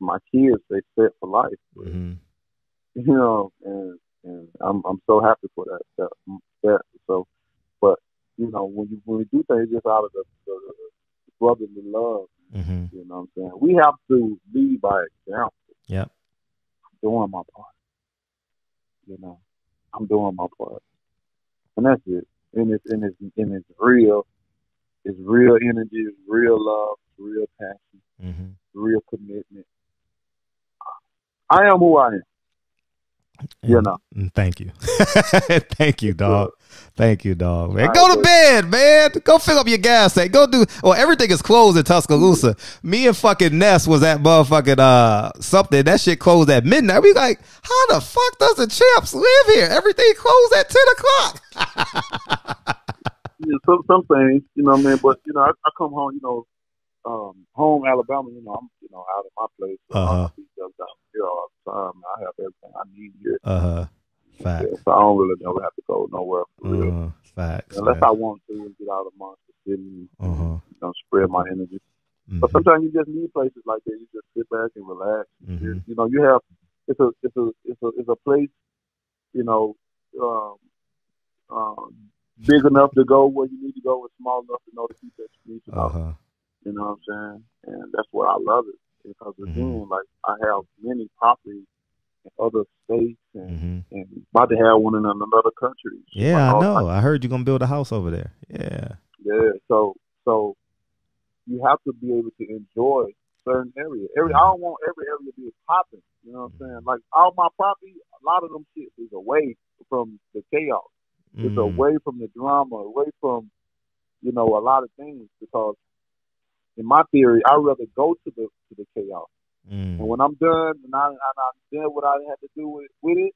My kids, they set for life. You know, and I'm so happy for that. So, but you know, when we do things just out of the brotherly love, you know what I'm saying? We have to lead by example.
Yep.
I'm doing my part. You know, I'm doing my part, and that's it. And it's real. It's real energy. It's real love. It's real passion. Real commitment. I am who I am. You know.
Thank you. Thank you, dog. Thank you, dog. Man, go to bed, man. Go fill up your gas tank. Go do. Well, everything is closed in Tuscaloosa. Me and fucking Ness was at motherfucking something. That shit closed at midnight. We like, how the fuck does the champs live here? Everything closed at 10:00.
Yeah, some things, you know what I mean. But you know, I come home, you know, home Alabama. You know, I'm out of my place. So I be just out here all the time. I have everything I need here.
Facts.
Yeah, so I don't really never have to go nowhere for real.
Facts.
Unless I want to get out of Monster City, you know, spread my energy. But sometimes you just need places like that. You just sit back and relax. You know, you have it's a place, you know, big enough to go where you need to go, and small enough to know the people that you need to know. You know what I'm saying? And that's why I love it, because again, like, I have many properties in other states and about to have one in another country.
Yeah, I know. I heard you're gonna build a house over there. Yeah.
Yeah. So you have to be able to enjoy certain areas. I don't want every area to be popping. You know what I'm saying? Like, all my property, a lot of them shit is away from the chaos. It's away from the drama, away from, you know, a lot of things, because in my theory, I'd rather go to the chaos. And when I'm done and I'm done what I had to do with it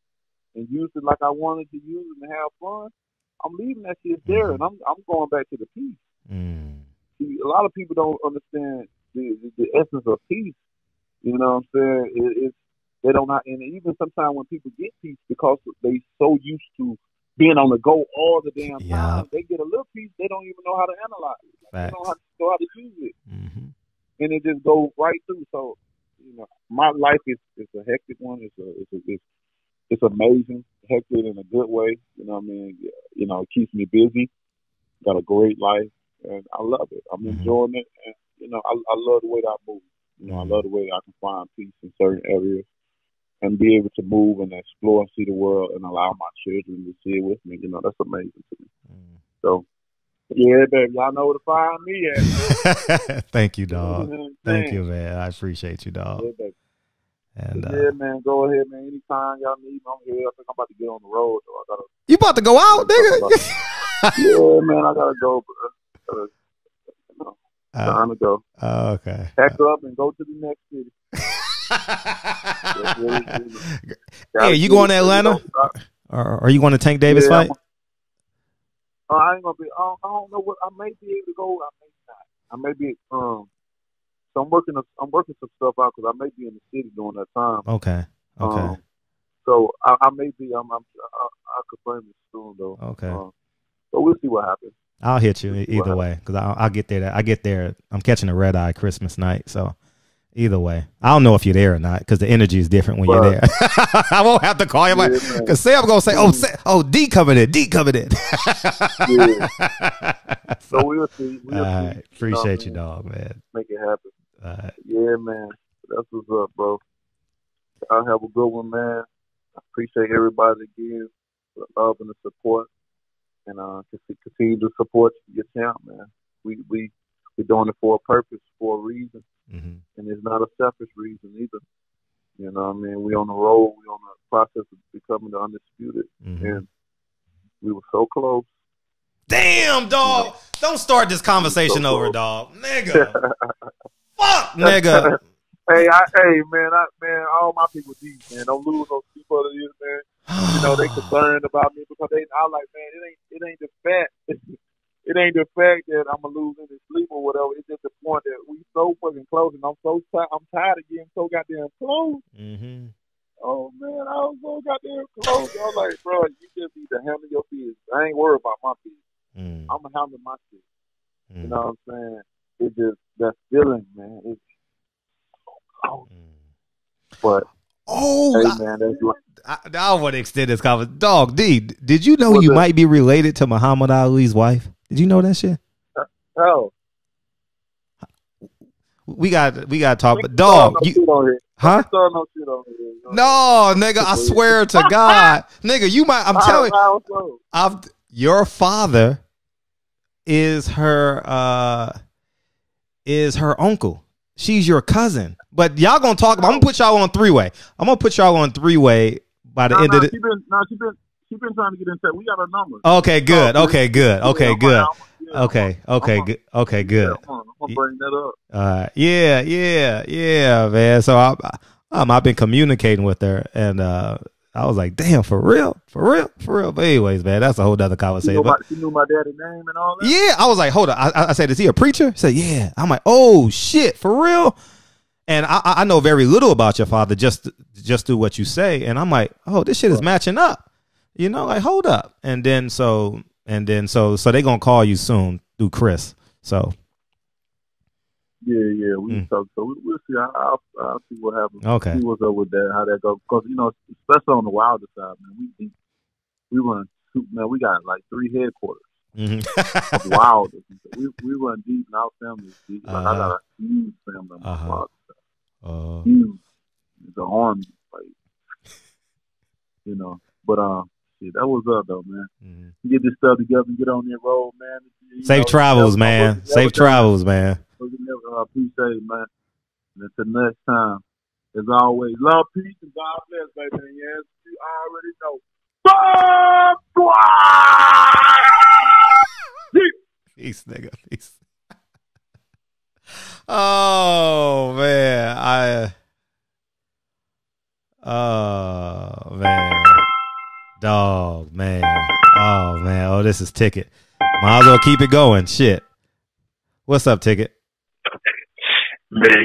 and use it like I wanted to use it and have fun, I'm leaving that shit there and I'm going back to the peace. See, a lot of people don't understand the essence of peace. You know what I'm saying? They don't know, and even sometimes when people get peace, because they so used to being on the go all the damn time, they get a little piece, they don't even know how to analyze it. They don't know how to use it. And it just goes right through. So, you know, my life is a hectic one. It's amazing, hectic in a good way. You know what I mean? You know, it keeps me busy. Got a great life, and I love it. I'm enjoying it, and, you know, I love the way that I move. You know, I love the way that I can find peace in certain areas and be able to move and explore and see the world and allow my children to see it with me. You know, that's amazing to me. So, yeah, baby, y'all know where to find me at.
Thank you, dog. Thank you, man. I appreciate you, dog.
Yeah, baby.
And
yeah, man, go ahead, man. Anytime y'all need me, I'm here. I think I'm about to get on the road, so I gotta.
You about to go out, nigga?
Yeah, man, I gotta go, bro. You know, time to go.
Okay.
Pack up and go to the next city.
Hey, you going to Atlanta? Or are you going to Tank Davis fight?
I ain't gonna be. I don't know what. I may be able to go. I may not. I may be. So I'm working some stuff out because I may be in the city during that time.
Okay.
So I may be. I'll confirm it soon though.
Okay.
But we'll see what happens.
I'll hit you either way, because I'll get there. I get there. I'm catching a red eye Christmas night, so. Either way, I don't know if you're there or not, because the energy is different when you're there. I won't have to call you, because Sam gonna say, D coming in.
Yeah. So we'll see.
All right. Appreciate you, dog, man.
Make it happen.
All right.
Yeah, man. That's what's up, bro. I'll have a good one, man. I appreciate everybody again for the love and the support, and continue to support your champ, man. We're doing it for a purpose, for a reason,
Mm-hmm.
and it's not a selfish reason either. You know what I mean? We on the road. We on the process of becoming the undisputed, and we were so close.
Damn, dog!
You know,
don't start this conversation
so
over, dog, nigga. Fuck, nigga.
Hey, man, all my people deep, man. Don't lose those people to this, man. You know, they concerned about me because I like, man, it ain't the fact. It ain't the fact that I'm gonna lose any sleep or whatever. It's just the point that we so fucking close, and I'm tired of getting so goddamn close.
Mm-hmm.
Oh man, I was so goddamn close. I was like, bro, you just need to handle your business. I ain't worried about my business. I'm gonna handle my shit. You know what I'm saying? It's just that feeling, man. It's so close. But hey, man, that's what.
I want to extend this conversation. Dog, D, did you know you might be related to Muhammad Ali's wife? Did you know that shit?
Oh.
We got to talk, but dog, huh? No, nigga, I swear to God, nigga, you might. I'm telling you, your father is her uncle. She's your cousin, but y'all gonna talk about. I'm gonna put y'all on three-way. I'm gonna put y'all on three-way by the end of the.
She been trying to get in touch. We got her number.
Okay, good. Okay, good. Okay, good. Okay, good. Okay, good.
I'm gonna bring that up.
Yeah, man. So I've been communicating with her, and I was like, damn, for real. But anyways, man, that's a whole other conversation.
She knew my daddy's name and all that.
Yeah, I was like, hold on. I said, is he a preacher? He said, yeah. I'm like, oh shit, for real. And I know very little about your father, just through what you say. And I'm like, oh, this shit is matching up. You know, like, hold up. And then so they gonna call you soon through Chris. So
yeah, we talk. So we'll see. I'll see what happens.
Okay.
See what's up with that, how that goes. Because you know, especially on the Wilder side, man, we run. Man, we got like 3 headquarters of Wilder. We run deep in our family. Like, I got a huge family on my father's side. Huge. It's an army, like, you know. But shit, that was up though, man. Get this stuff together and get on that road, man.
Safe travels, man. Safe travels, man.
I appreciate it, man. And until next time, as always, love, peace, and God bless, baby. And yes, you already know.
Peace, nigga. Peace. Oh man, dog, man. Oh man, oh, this is Ticket. Might as well keep it going. Shit. What's up, Ticket?
Man,